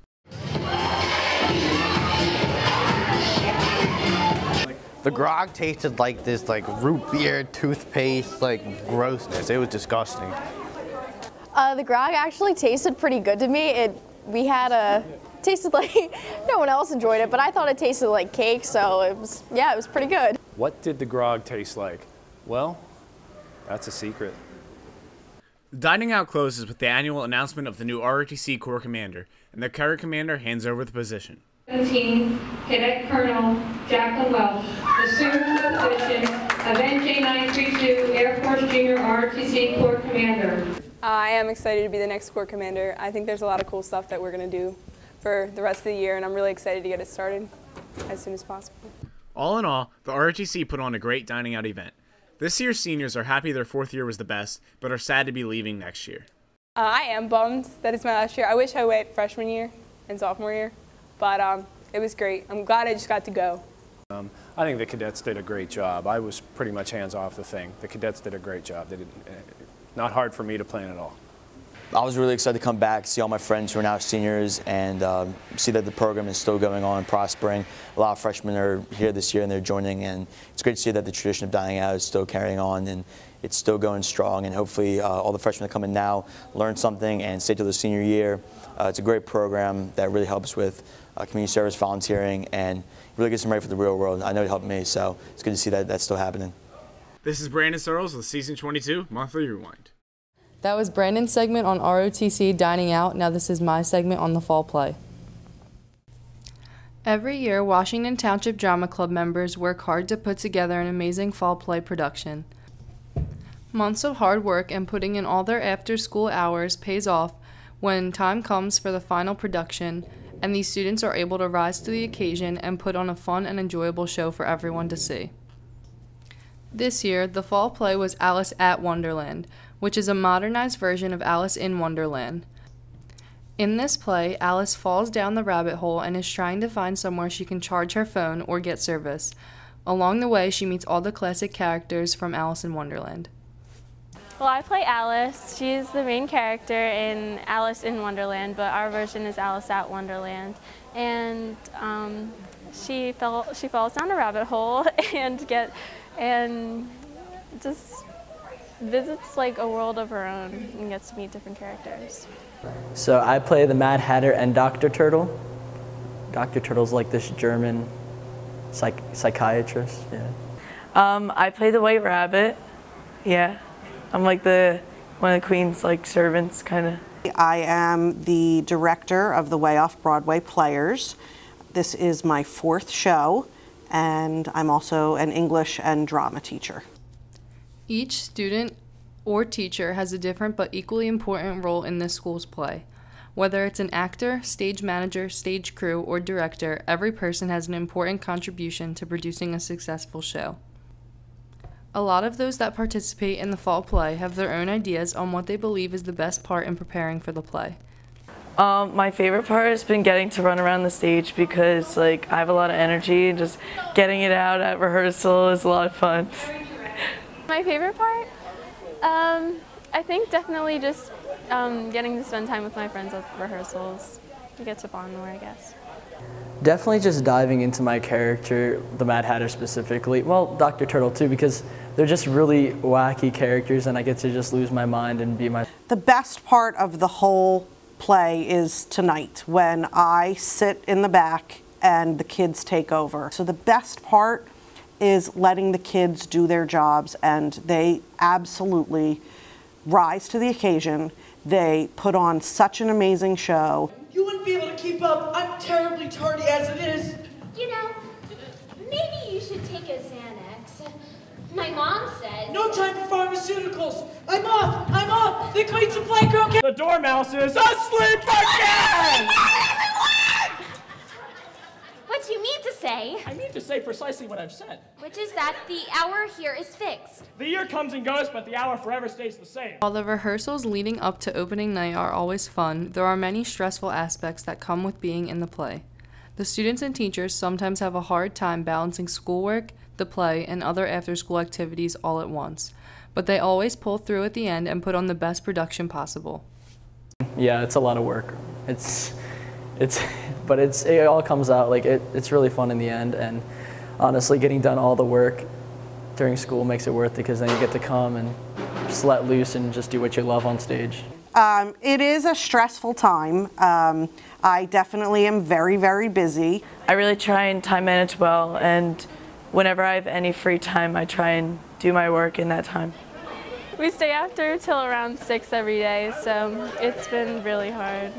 [SPEAKER 15] The grog tasted like this root beer, toothpaste, grossness. It was disgusting.
[SPEAKER 4] The grog actually tasted pretty good to me. We had a tasted like, no one else enjoyed it, but I thought it tasted like cake, so it was pretty good.
[SPEAKER 17] What did the grog taste like? Well, that's a secret.
[SPEAKER 26] The dining out closes with the annual announcement of the new ROTC Corps Commander, and the current commander hands over the position.
[SPEAKER 16] 17, Cadet Colonel Jacqueline Welch, assumes the position of NJ932 Air Force Junior ROTC Corps Commander.
[SPEAKER 3] I am excited to be the next Corps Commander. I think there's a lot of cool stuff that we're going to do for the rest of the year, and I'm really excited to get it started as soon as possible.
[SPEAKER 26] All in all, the ROTC put on a great dining out event. This year's seniors are happy their fourth year was the best, but are sad to be leaving next year.
[SPEAKER 3] I am bummed that it's my last year. I wish I went freshman year and sophomore year, but it was great. I'm glad I just got to go.
[SPEAKER 17] I think the cadets did a great job. I was pretty much hands off the thing. The cadets did a great job. They did, not hard for me to plan at all.
[SPEAKER 10] I was really excited to come back, see all my friends who are now seniors, and see that the program is still going on and prospering. A lot of freshmen are here this year and they're joining, and it's great to see that the tradition of dining out is still carrying on and it's still going strong, and hopefully all the freshmen that come in now learn something and stay till the senior year. It's a great program that really helps with community service, volunteering, and really gets them ready for the real world. I know it helped me, so it's good to see that that's still happening.
[SPEAKER 26] This is Brandon Searles with Season 22 Monthly Rewind.
[SPEAKER 12] That was Brandon's segment on ROTC Dining Out. Now this is my segment on the fall play. Every year, Washington Township Drama Club members work hard to put together an amazing fall play production. Months of hard work and putting in all their after-school hours pays off when time comes for the final production, and these students are able to rise to the occasion and put on a fun and enjoyable show for everyone to see. This year, the fall play was Alice at Wonderland, which is a modernized version of Alice in Wonderland. In this play, Alice falls down the rabbit hole and is trying to find somewhere she can charge her phone or get service. Along the way, she meets all the classic characters from Alice in Wonderland.
[SPEAKER 20] Well, I play Alice. She's the main character in Alice in Wonderland, but our version is Alice at Wonderland. And she falls down a rabbit hole and just visits like a world of her own and gets to meet different characters.
[SPEAKER 21] So I play the Mad Hatter and Dr. Turtle. Dr. Turtle's like this German psychiatrist. Yeah.
[SPEAKER 22] I play the White Rabbit. Yeah. I'm like one of the Queen's like servants, kind of.
[SPEAKER 23] I am the director of the Way Off Broadway Players. This is my 4th show, and I'm also an English and drama teacher.
[SPEAKER 12] Each student or teacher has a different but equally important role in this school's play. Whether it's an actor, stage manager, stage crew, or director, every person has an important contribution to producing a successful show. A lot of those that participate in the fall play have their own ideas on what they believe is the best part in preparing for the play.
[SPEAKER 22] My favorite part has been getting to run around the stage because like I have a lot of energy and just getting it out at rehearsal is a lot of fun.
[SPEAKER 20] My favorite part? I think definitely just getting to spend time with my friends at rehearsals. We get to bond more, I guess.
[SPEAKER 21] Definitely just diving into my character, the Mad Hatter specifically. Well, Dr. Turtle too, because they're just really wacky characters and I get to just lose my mind and be my...
[SPEAKER 23] The best part of the whole play is tonight when I sit in the back and the kids take over. So the best part is letting the kids do their jobs, and they absolutely rise to the occasion. They put on such an amazing show.
[SPEAKER 14] You wouldn't be able to keep up. I'm terribly tardy as it is.
[SPEAKER 27] You know, maybe you should take a Xanax. My mom says...
[SPEAKER 14] No time for pharmaceuticals. I'm off. I'm off. The Queen's a playgirl. The dormouse is asleep again!
[SPEAKER 27] What do you mean to say?
[SPEAKER 14] I mean to say precisely what I've said.
[SPEAKER 27] Which is that the hour here is fixed.
[SPEAKER 14] The year comes and goes, but the hour forever stays the same.
[SPEAKER 12] While the rehearsals leading up to opening night are always fun, there are many stressful aspects that come with being in the play. The students and teachers sometimes have a hard time balancing schoolwork, the play, and other after-school activities all at once, but they always pull through at the end and put on the best production possible.
[SPEAKER 21] Yeah, it's a lot of work. But it all comes out, like it's really fun in the end, and honestly getting done all the work during school makes it worth it because then you get to come and just let loose and just do what you love on stage.
[SPEAKER 23] It is a stressful time. I definitely am very, very busy.
[SPEAKER 22] I really try and time manage well, and whenever I have any free time, I try and do my work in that time.
[SPEAKER 20] We stay after till around 6 every day, so it's been really hard.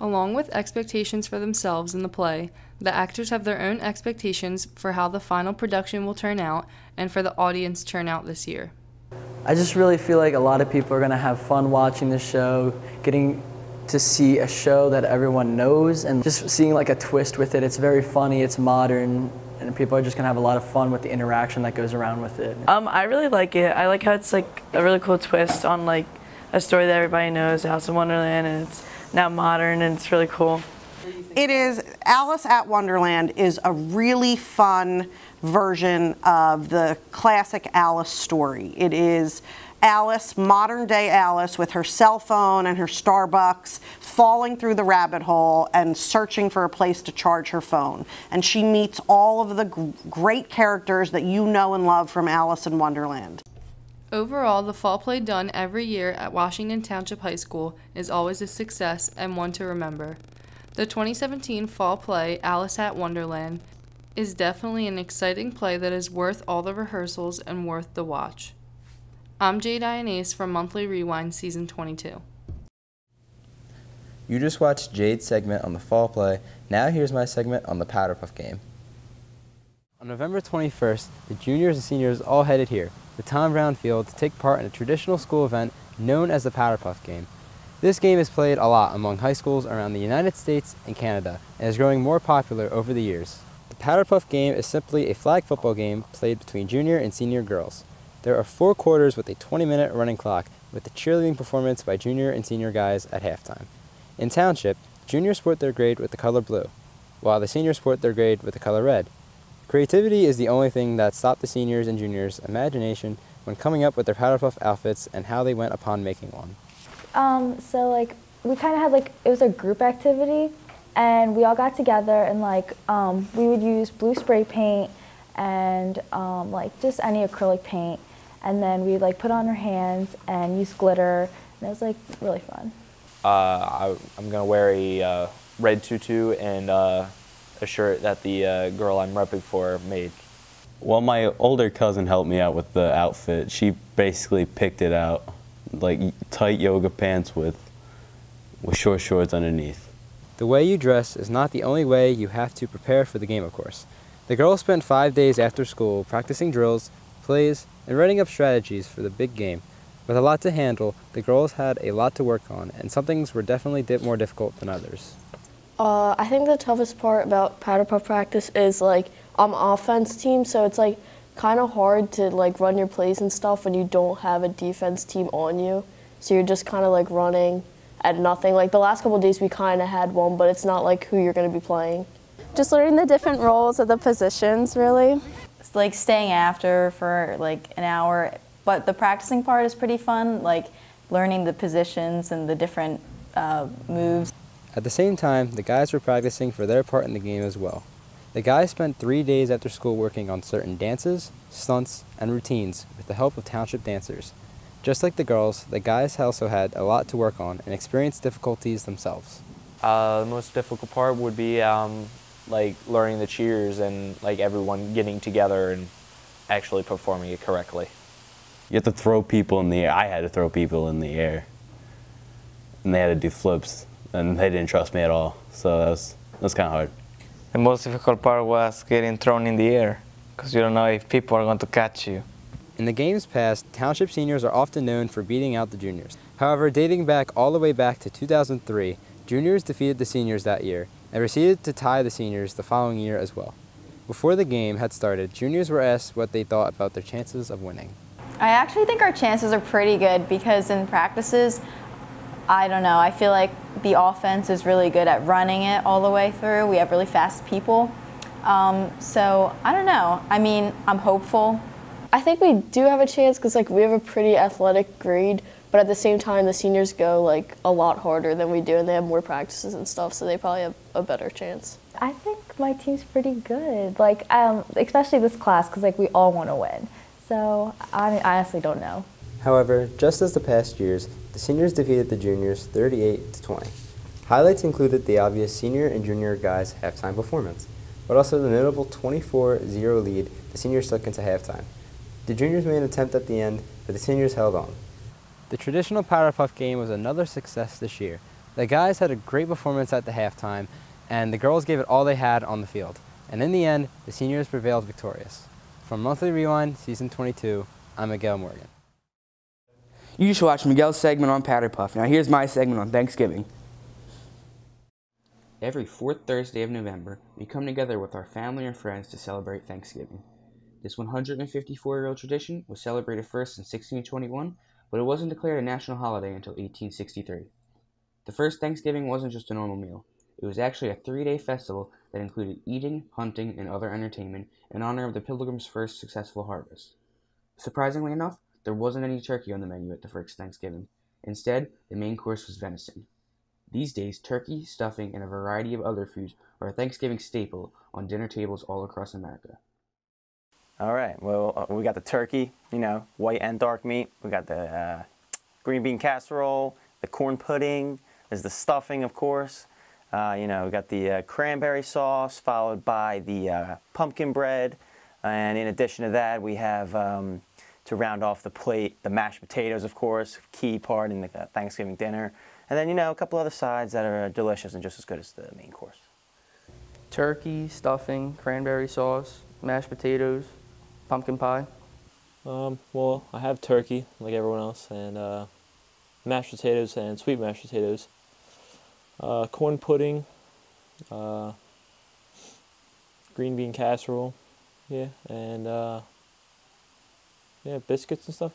[SPEAKER 12] Along with expectations for themselves in the play, the actors have their own expectations for how the final production will turn out and for the audience turnout this year.
[SPEAKER 21] I just really feel like a lot of people are going to have fun watching this show, getting to see a show that everyone knows and just seeing like a twist with it. It's very funny, it's modern, and people are just going to have a lot of fun with the interaction that goes around with it.
[SPEAKER 22] I really like it. I like how it's like a really cool twist on like a story that everybody knows, Alice in Wonderland, and it's now modern and it's really cool.
[SPEAKER 23] It is, Alice at Wonderland is a really fun version of the classic Alice story. It is Alice, modern day Alice, with her cell phone and her Starbucks, falling through the rabbit hole and searching for a place to charge her phone. And she meets all of the great characters that you know and love from Alice in Wonderland.
[SPEAKER 12] Overall, the fall play done every year at Washington Township High School is always a success and one to remember. The 2017 fall play, Alice at Wonderland, is definitely an exciting play that is worth all the rehearsals and worth the watch. I'm Jade Ionase from Monthly Rewind Season 22.
[SPEAKER 1] You just watched Jade's segment on the fall play. Now here's my segment on the Powder Puff game.
[SPEAKER 2] On November 21st, the juniors and seniors all headed here, to Tom Brown Field, to take part in a traditional school event known as the Powder Puff game. This game is played a lot among high schools around the United States and Canada and is growing more popular over the years. The Powder Puff game is simply a flag football game played between junior and senior girls. There are 4 quarters with a 20-minute running clock with a cheerleading performance by junior and senior guys at halftime. In Township, juniors sport their grade with the color blue, while the seniors sport their grade with the color red. Creativity is the only thing that stopped the seniors and juniors' imagination when coming up with their Powder Puff outfits and how they went upon making one.
[SPEAKER 5] So like we kind of had like, it was a group activity and we all got together and like we would use blue spray paint and like just any acrylic paint, and then we'd like put on our hands and use glitter, and it was like really fun.
[SPEAKER 6] I'm gonna wear a red tutu and a shirt that the girl I'm repping for made.
[SPEAKER 7] Well, my older cousin helped me out with the outfit. She basically picked it out, like tight yoga pants with short shorts underneath.
[SPEAKER 2] The way you dress is not the only way you have to prepare for the game, of course. The girls spent 5 days after school practicing drills, plays, and writing up strategies for the big game. With a lot to handle, the girls had a lot to work on, and some things were definitely more difficult than others.
[SPEAKER 13] I think the toughest part about Powder Puff practice is like I'm offense team, so it's like kind of hard to like run your plays and stuff when you don't have a defense team on you. So you're just kind of like running at nothing. Like the last couple of days we kind of had one, but it's not like who you're going to be playing.
[SPEAKER 4] Just learning the different roles of the positions, really.
[SPEAKER 24] It's like staying after for like an hour, but the practicing part is pretty fun, like learning the positions and the different moves.
[SPEAKER 2] At the same time, the guys were practicing for their part in the game as well. The guys spent 3 days after school working on certain dances, stunts, and routines with the help of township dancers. Just like the girls, the guys also had a lot to work on and experienced difficulties themselves.
[SPEAKER 6] The most difficult part would be like learning the cheers and like everyone getting together and actually performing it correctly.
[SPEAKER 7] You have to throw people in the air. I had to throw people in the air. And they had to do flips, and they didn't trust me at all. So that was kind of hard.
[SPEAKER 28] The most difficult part was getting thrown in the air, because you don't know if people are going to catch you.
[SPEAKER 2] In the games past, township seniors are often known for beating out the juniors. However, dating back all the way back to 2003, juniors defeated the seniors that year and proceeded to tie the seniors the following year as well. Before the game had started, juniors were asked what they thought about their chances of winning.
[SPEAKER 24] I actually think our chances are pretty good because in practices, I don't know, I feel like the offense is really good at running it all the way through. We have really fast people. So I don't know. I mean, I'm hopeful.
[SPEAKER 13] I think we do have a chance because like we have a pretty athletic grade, but at the same time the seniors go like a lot harder than we do and they have more practices and stuff, so they probably have a better chance.
[SPEAKER 5] I think my team's pretty good, like especially this class because like we all want to win. So I honestly don't know.
[SPEAKER 2] However, just as the past years, the seniors defeated the juniors 38-20. Highlights included the obvious senior and junior guys' halftime performance, but also the notable 24-0 lead the seniors took into halftime. The juniors made an attempt at the end, but the seniors held on. The traditional Powder Puff game was another success this year. The guys had a great performance at the halftime, and the girls gave it all they had on the field. And in the end, the seniors prevailed victorious. From Monthly Rewind, Season 22, I'm Miguel Morgan.
[SPEAKER 8] You just watched Miguel's segment on Powder Puff. Now here's my segment on Thanksgiving. Every fourth Thursday of November, we come together with our family and friends to celebrate Thanksgiving. This 154-year-old tradition was celebrated first in 1621, but it wasn't declared a national holiday until 1863. The first Thanksgiving wasn't just a normal meal. It was actually a 3-day festival that included eating, hunting, and other entertainment in honor of the Pilgrims' first successful harvest. Surprisingly enough, there wasn't any turkey on the menu at the first Thanksgiving. Instead, the main course was venison. These days, turkey, stuffing, and a variety of other foods are a Thanksgiving staple on dinner tables all across America.
[SPEAKER 9] All right, well, we got the turkey, white and dark meat. We got the green bean casserole, the corn pudding. There's the stuffing, of course. We got the cranberry sauce, followed by the pumpkin bread. And in addition to that, we have, to round off the plate, the mashed potatoes, of course, key part in the Thanksgiving dinner. And then, a couple other sides that are delicious and just as good as the main course.
[SPEAKER 21] Turkey, stuffing, cranberry sauce, mashed potatoes, pumpkin pie.
[SPEAKER 11] Well, I have turkey, like everyone else, and mashed potatoes and sweet mashed potatoes. Corn pudding, green bean casserole, and biscuits and stuff,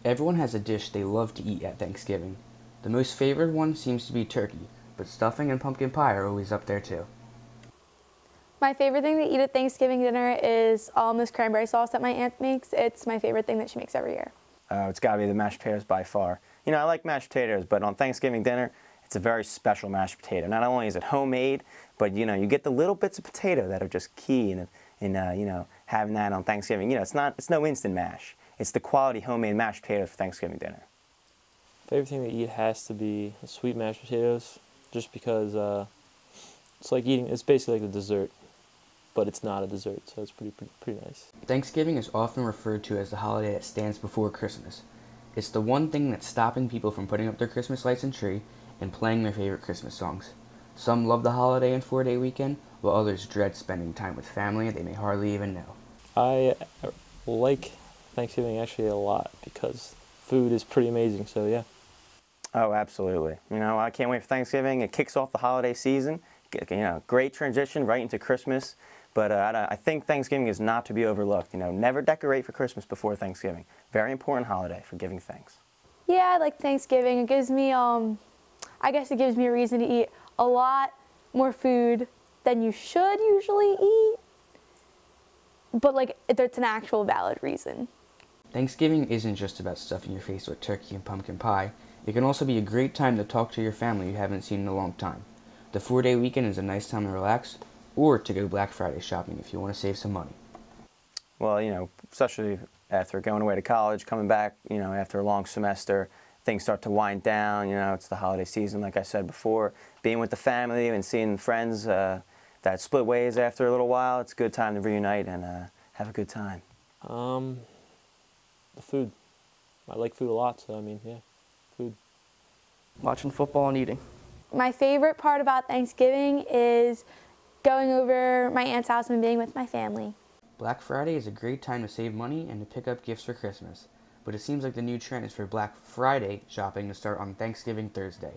[SPEAKER 8] Everyone has a dish they love to eat at Thanksgiving. The most favored one seems to be turkey, but stuffing and pumpkin pie are always up there too.
[SPEAKER 4] My favorite thing to eat at Thanksgiving dinner is this cranberry sauce that my aunt makes. It's my favorite thing that she makes every year.
[SPEAKER 9] It's got to be the mashed potatoes by far. I like mashed potatoes, but on Thanksgiving dinner, it's a very special mashed potato. Not only is it homemade, but you get the little bits of potato that are just key in having that on Thanksgiving. It's no instant mash. It's the quality homemade mashed potatoes for Thanksgiving dinner.
[SPEAKER 11] Favorite thing to eat has to be sweet mashed potatoes, just because it's basically like a dessert, but it's not a dessert, so it's pretty nice.
[SPEAKER 8] Thanksgiving is often referred to as the holiday that stands before Christmas. It's the one thing that's stopping people from putting up their Christmas lights and tree and playing their favorite Christmas songs. Some love the holiday and 4-day weekend, while others dread spending time with family they may hardly even know.
[SPEAKER 11] I like Thanksgiving actually a lot because food is pretty amazing, so yeah.
[SPEAKER 9] Oh, absolutely. I can't wait for Thanksgiving. It kicks off the holiday season. Great transition right into Christmas. But I think Thanksgiving is not to be overlooked. Never decorate for Christmas before Thanksgiving. Very important holiday for giving thanks.
[SPEAKER 4] Yeah, I like Thanksgiving. It gives me, I guess it gives me a reason to eat a lot more food than you should usually eat. But it's an actual valid reason.
[SPEAKER 8] Thanksgiving isn't just about stuffing your face with turkey and pumpkin pie. It can also be a great time to talk to your family you haven't seen in a long time. The 4-day weekend is a nice time to relax, or to go Black Friday shopping if you want to save some money.
[SPEAKER 9] Well, especially after going away to college, coming back, after a long semester, things start to wind down. It's the holiday season, like I said before. Being with the family and seeing friends that split ways after a little while, it's a good time to reunite and have a good time.
[SPEAKER 11] The food. I like food a lot, so food.
[SPEAKER 21] Watching football and eating.
[SPEAKER 4] My favorite part about Thanksgiving is going over my aunt's house and being with my family.
[SPEAKER 8] Black Friday is a great time to save money and to pick up gifts for Christmas, but it seems like the new trend is for Black Friday shopping to start on Thanksgiving Thursday.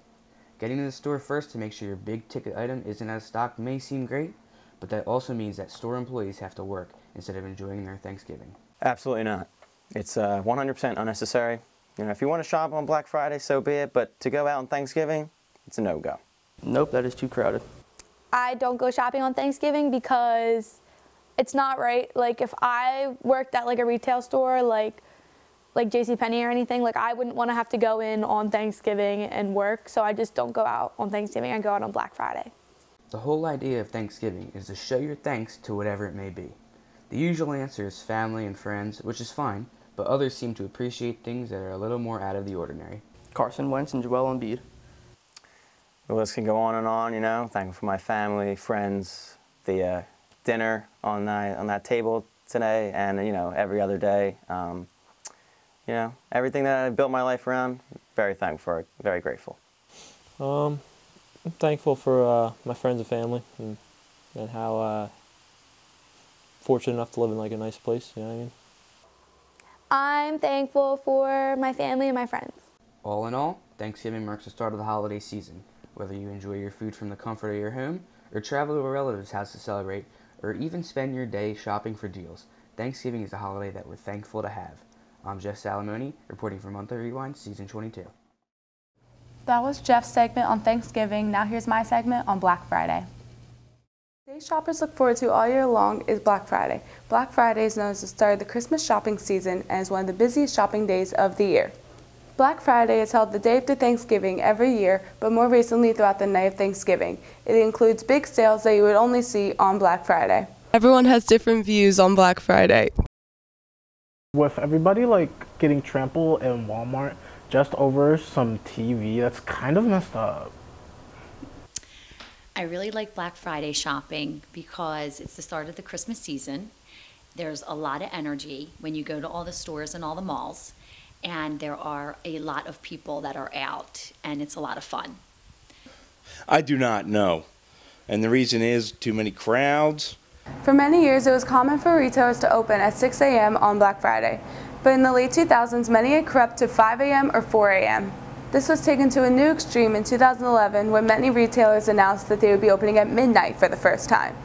[SPEAKER 8] Getting to the store first to make sure your big ticket item isn't out of stock may seem great, but that also means that store employees have to work instead of enjoying their Thanksgiving.
[SPEAKER 9] Absolutely not. It's 100% unnecessary. If you want to shop on Black Friday, so be it, but to go out on Thanksgiving, it's a no-go.
[SPEAKER 21] Nope, that is too crowded.
[SPEAKER 4] I don't go shopping on Thanksgiving because it's not right. If I worked at a retail store like JCPenney or anything, I wouldn't want to have to go in on Thanksgiving and work, so I just don't go out on Thanksgiving. I go out on Black Friday.
[SPEAKER 8] The whole idea of Thanksgiving is to show your thanks to whatever it may be. The usual answer is family and friends, which is fine, but others seem to appreciate things that are a little more out of the ordinary.
[SPEAKER 3] Carson Wentz and Joel Embiid.
[SPEAKER 9] The list can go on and on, you know. Thankful for my family, friends, the dinner on that table today, and, you know, every other day. You know, everything that I built my life around, very thankful for it, very grateful.
[SPEAKER 11] I'm thankful for my friends and family, and how fortunate enough to live in like a nice place, you know what I mean?
[SPEAKER 4] I'm thankful for my family and my friends.
[SPEAKER 8] All in all, Thanksgiving marks the start of the holiday season. Whether you enjoy your food from the comfort of your home, or travel to a relative's house to celebrate, or even spend your day shopping for deals, Thanksgiving is a holiday that we're thankful to have. I'm Jeff Salamone, reporting for Monthly Rewind, Season 22.
[SPEAKER 10] That was Jeff's segment on Thanksgiving. Now here's my segment on Black Friday. The day shoppers look forward to all year long is Black Friday. Black Friday is known as the start of the Christmas shopping season and is one of the busiest shopping days of the year. Black Friday is held the day after Thanksgiving every year, but more recently throughout the night of Thanksgiving. It includes big sales that you would only see on Black Friday.
[SPEAKER 15] Everyone has different views on Black Friday.
[SPEAKER 16] With everybody like getting trampled in Walmart just over some TV, that's kind of messed up.
[SPEAKER 17] I really like Black Friday shopping because it's the start of the Christmas season. There's a lot of energy when you go to all the stores and all the malls, and there are a lot of people that are out, and it's a lot of fun.
[SPEAKER 18] I do not know, and the reason is too many crowds.
[SPEAKER 10] For many years, it was common for retailers to open at 6 a.m. on Black Friday, but in the late 2000s, many had crept to 5 a.m. or 4 a.m. This was taken to a new extreme in 2011 when many retailers announced that they would be opening at midnight for the first time.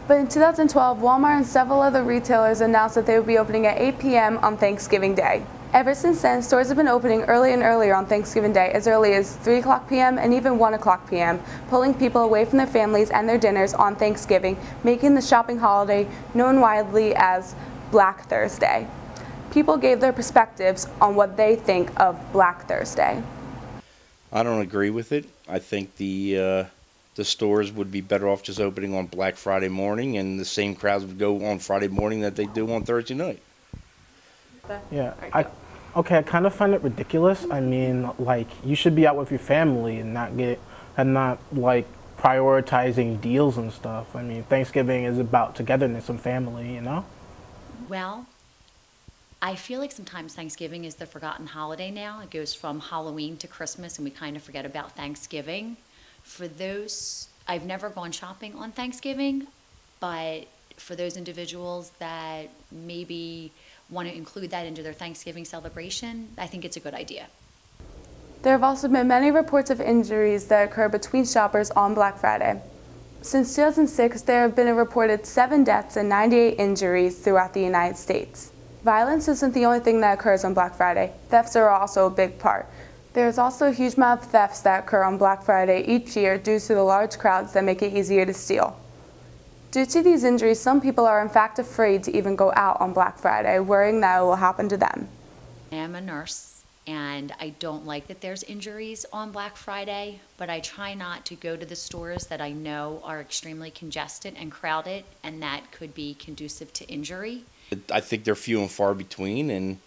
[SPEAKER 10] But in 2012, Walmart and several other retailers announced that they would be opening at 8 p.m. on Thanksgiving Day. Ever since then, stores have been opening early and earlier on Thanksgiving Day, as early as 3 o'clock p.m. and even 1 o'clock p.m., pulling people away from their families and their dinners on Thanksgiving, making the shopping holiday known widely as Black Thursday. People gave their perspectives on what they think of Black Thursday.
[SPEAKER 18] I don't agree with it. I think the stores would be better off just opening on Black Friday morning, and the same crowds would go on Friday morning that they do on Thursday night.
[SPEAKER 16] Yeah, I kind of find it ridiculous. I mean, like, you should be out with your family and not like prioritizing deals and stuff. I mean, Thanksgiving is about togetherness and family, you know?
[SPEAKER 17] Well, I feel like sometimes Thanksgiving is the forgotten holiday now. It goes from Halloween to Christmas, and we kind of forget about Thanksgiving. For those, I've never gone shopping on Thanksgiving, but for those individuals that maybe want to include that into their Thanksgiving celebration, I think it's a good idea.
[SPEAKER 10] There have also been many reports of injuries that occur between shoppers on Black Friday. Since 2006, there have been a reported 7 deaths and 98 injuries throughout the United States. Violence isn't the only thing that occurs on Black Friday. Thefts are also a big part. There is also a huge amount of thefts that occur on Black Friday each year due to the large crowds that make it easier to steal. Due to these injuries, some people are in fact afraid to even go out on Black Friday, worrying that it will happen to them.
[SPEAKER 17] I am a nurse, and I don't like that there's injuries on Black Friday, but I try not to go to the stores that I know are extremely congested and crowded, and that could be conducive to injury.
[SPEAKER 18] I think they're few and far between, and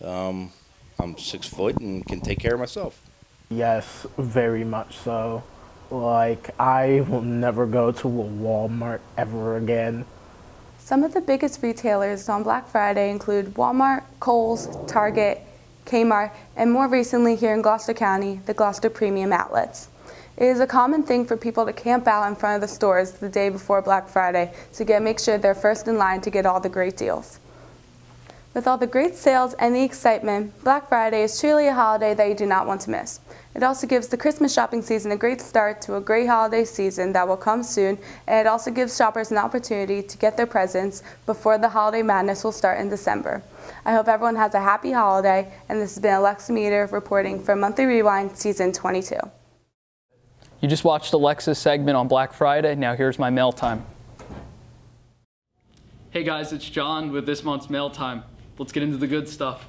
[SPEAKER 18] I'm 6 foot and can take care of myself.
[SPEAKER 16] Yes, very much so. Like, I will never go to a Walmart ever again.
[SPEAKER 10] Some of the biggest retailers on Black Friday include Walmart, Kohl's, Target, Kmart, and more recently here in Gloucester County, the Gloucester Premium Outlets. It is a common thing for people to camp out in front of the stores the day before Black Friday to make sure they're first in line to get all the great deals. With all the great sales and the excitement, Black Friday is truly a holiday that you do not want to miss. It also gives the Christmas shopping season a great start to a great holiday season that will come soon, and it also gives shoppers an opportunity to get their presents before the holiday madness will start in December. I hope everyone has a happy holiday, and this has been Alexa Meter reporting for Monthly Rewind Season 22.
[SPEAKER 19] You just watched Alexa's segment on Black Friday. Now here's my mail time. Hey guys, it's John with this month's mail time. Let's get into the good stuff.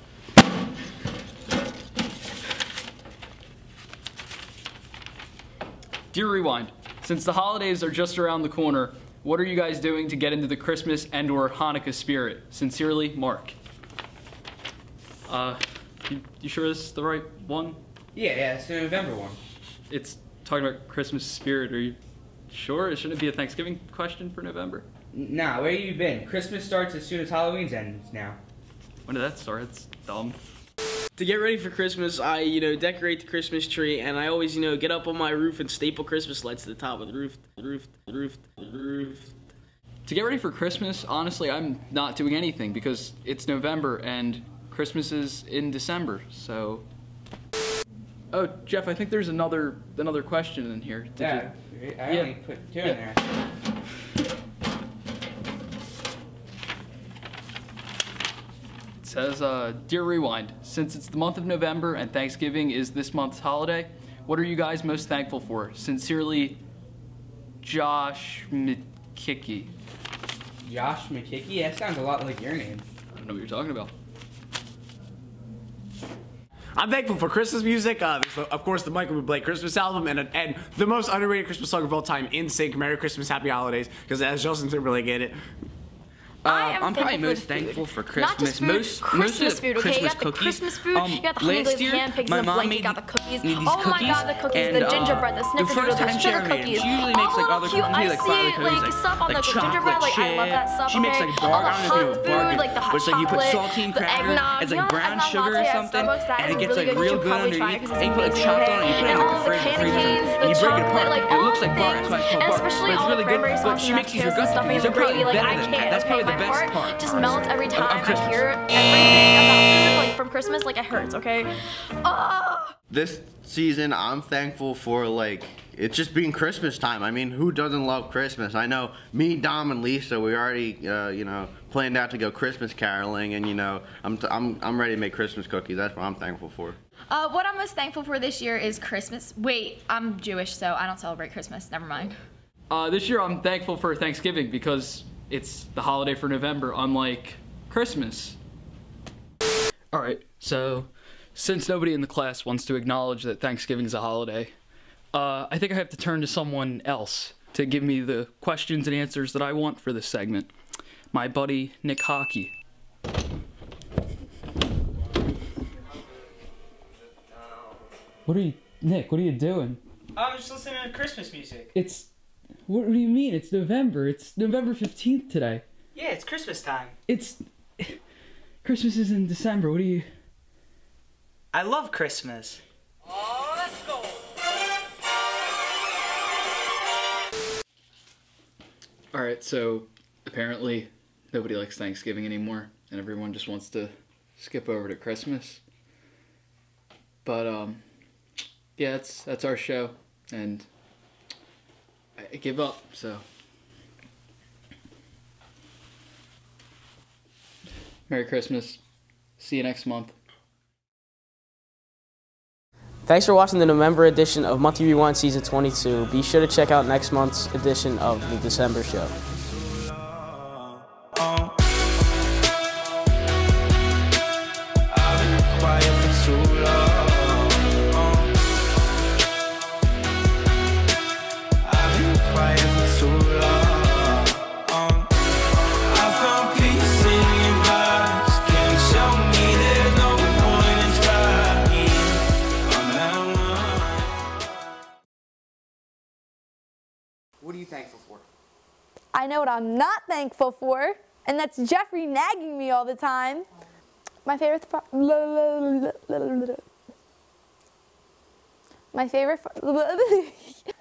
[SPEAKER 19] Dear Rewind, since the holidays are just around the corner, what are you guys doing to get into the Christmas and/or Hanukkah spirit? Sincerely, Mark. You sure this is the right one?
[SPEAKER 8] Yeah, it's the November one.
[SPEAKER 19] It's talking about Christmas spirit. Are you sure? It shouldn't be a Thanksgiving question for November.
[SPEAKER 8] Nah, where you been? Christmas starts as soon as Halloween's ends now.
[SPEAKER 19] When did that start? It's dumb.
[SPEAKER 3] To get ready for Christmas, I, decorate the Christmas tree, and I always, get up on my roof and staple Christmas lights to the top of the roof.
[SPEAKER 19] To get ready for Christmas, honestly, I'm not doing anything because it's November and Christmas is in December, so... Oh, Jeff, I think there's another question in here.
[SPEAKER 8] I only put 2 in there.
[SPEAKER 19] It says, Dear Rewind, since it's the month of November and Thanksgiving is this month's holiday, what are you guys most thankful for? Sincerely, Josh McKickey.
[SPEAKER 8] Josh McKickey? That sounds a lot like your name.
[SPEAKER 19] I don't know what you're talking about.
[SPEAKER 3] I'm thankful for Christmas music. There's, of course, the Michael Bublé Christmas album and the most underrated Christmas song of all time, In Sync, Merry Christmas, Happy Holidays, because as Justin Timberlake get it.
[SPEAKER 8] I'm probably most thankful for Christmas.
[SPEAKER 24] Not just food,
[SPEAKER 8] most
[SPEAKER 24] Christmas food, okay?
[SPEAKER 8] Christmas
[SPEAKER 24] You got the
[SPEAKER 8] cookies.
[SPEAKER 24] Christmas food, you got the honey glazed ham pigs
[SPEAKER 8] my
[SPEAKER 24] and the
[SPEAKER 8] mom
[SPEAKER 24] blanket,
[SPEAKER 8] made
[SPEAKER 24] you got the cookies.
[SPEAKER 8] these
[SPEAKER 24] Oh my
[SPEAKER 8] cookies,
[SPEAKER 24] god, the cookies,
[SPEAKER 8] and,
[SPEAKER 24] the gingerbread, the snickerdoodle, the sugar cookies.
[SPEAKER 8] She usually makes like other cookies,
[SPEAKER 24] I
[SPEAKER 8] like
[SPEAKER 24] see
[SPEAKER 8] father
[SPEAKER 24] it,
[SPEAKER 8] cookies,
[SPEAKER 24] like stuff on
[SPEAKER 8] like
[SPEAKER 24] the gingerbread, like I love that stuff.
[SPEAKER 8] She makes like bar, I don't know if you know
[SPEAKER 24] food, like the hot
[SPEAKER 8] but it's like you put
[SPEAKER 24] chocolate,
[SPEAKER 8] saltine
[SPEAKER 24] the
[SPEAKER 8] crackers,
[SPEAKER 24] eggnog,
[SPEAKER 8] it's like brown sugar or something, and it gets like real good underneath, and you put like chopped on it, you put it in like the fridge, and you break it apart. It looks like bar, that's why it's called bar.
[SPEAKER 24] Especially all the cranberry sauce and mashed potatoes and stuffing and the gravy, like I can't.
[SPEAKER 8] That's probably the
[SPEAKER 24] My
[SPEAKER 8] best
[SPEAKER 24] heart
[SPEAKER 8] part.
[SPEAKER 24] just melts every time I hear everything about food, like from Christmas, like it hurts, okay?
[SPEAKER 14] This season, I'm thankful for it's just being Christmas time. I mean, who doesn't love Christmas? I know me, Dom, and Lisa, we already, planned out to go Christmas caroling, and I'm ready to make Christmas cookies. That's what I'm thankful for.
[SPEAKER 20] What I'm most thankful for this year is Christmas. Wait, I'm Jewish, so I don't celebrate Christmas. Never mind.
[SPEAKER 19] This year I'm thankful for Thanksgiving because it's the holiday for November, unlike Christmas. Alright, so since nobody in the class wants to acknowledge that Thanksgiving is a holiday, I think I have to turn to someone else to give me the questions and answers that I want for this segment. My buddy, Nick Hockey. Nick, what are you doing?
[SPEAKER 22] I'm just listening to Christmas music.
[SPEAKER 19] What do you mean? It's November. It's November 15th today.
[SPEAKER 22] Yeah, it's Christmas time.
[SPEAKER 19] Christmas is in December.
[SPEAKER 22] I love Christmas.
[SPEAKER 20] Oh, let's go.
[SPEAKER 19] Alright, so apparently nobody likes Thanksgiving anymore, and everyone just wants to skip over to Christmas. But, yeah, that's our show, and I give up, so. Merry Christmas. See you next month.
[SPEAKER 3] Thanks for watching the November edition of Monthly Rewind Season 22. Be sure to check out next month's edition of the December show.
[SPEAKER 24] What are you thankful for?
[SPEAKER 4] I know what I'm not thankful for, and that's Jeffrey nagging me all the time. My favorite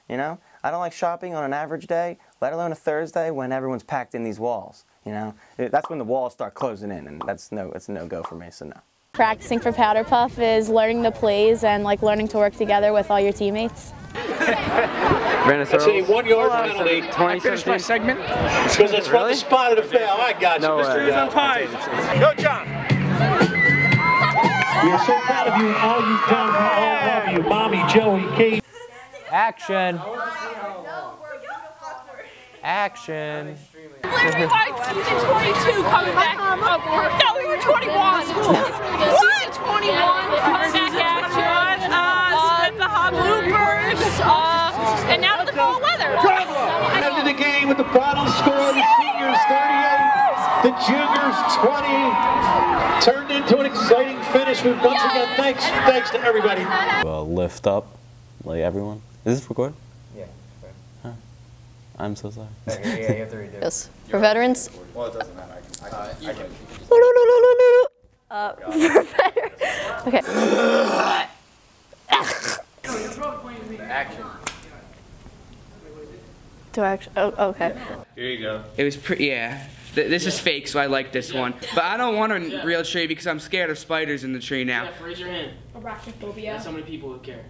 [SPEAKER 9] I don't like shopping on an average day, let alone a Thursday when everyone's packed in these walls. That's when the walls start closing in, and it's a no-go for me, so no.
[SPEAKER 24] Practicing for Powder Puff is learning the plays and learning to work together with all your teammates.
[SPEAKER 23] It's a 1-yard penalty. I finished my segment because it's from the spot of the foul. I got you. Mr. Is untied. Go, John. We are so proud of you and all you've done for all of you, Mommy, Joey, Kate.
[SPEAKER 6] Action. Action.
[SPEAKER 25] Rewind season 22 coming back. No, we were 21. Season 21 coming back at you. With the hot bloopers. And now to the fall weather.
[SPEAKER 23] End of the game with the final score. The Seniors 38. The Juniors 20 turned into an exciting finish. We've once again, thanks to everybody.
[SPEAKER 1] Lift up, like everyone. Is this recorded?
[SPEAKER 2] Yeah.
[SPEAKER 1] Huh. I'm so sorry.
[SPEAKER 2] Yeah, you have to redo it.
[SPEAKER 5] Yes. For veterans.
[SPEAKER 2] Well, it doesn't matter. I can.
[SPEAKER 5] Okay.
[SPEAKER 2] Action.
[SPEAKER 5] Do I actually? Oh, okay.
[SPEAKER 23] Here you go.
[SPEAKER 7] It was pretty, yeah. This is fake, so I like this one. But I don't want a real tree because I'm scared of spiders in the tree now.
[SPEAKER 19] Raise your hand.
[SPEAKER 20] Arachnophobia.
[SPEAKER 19] There's so many people who care.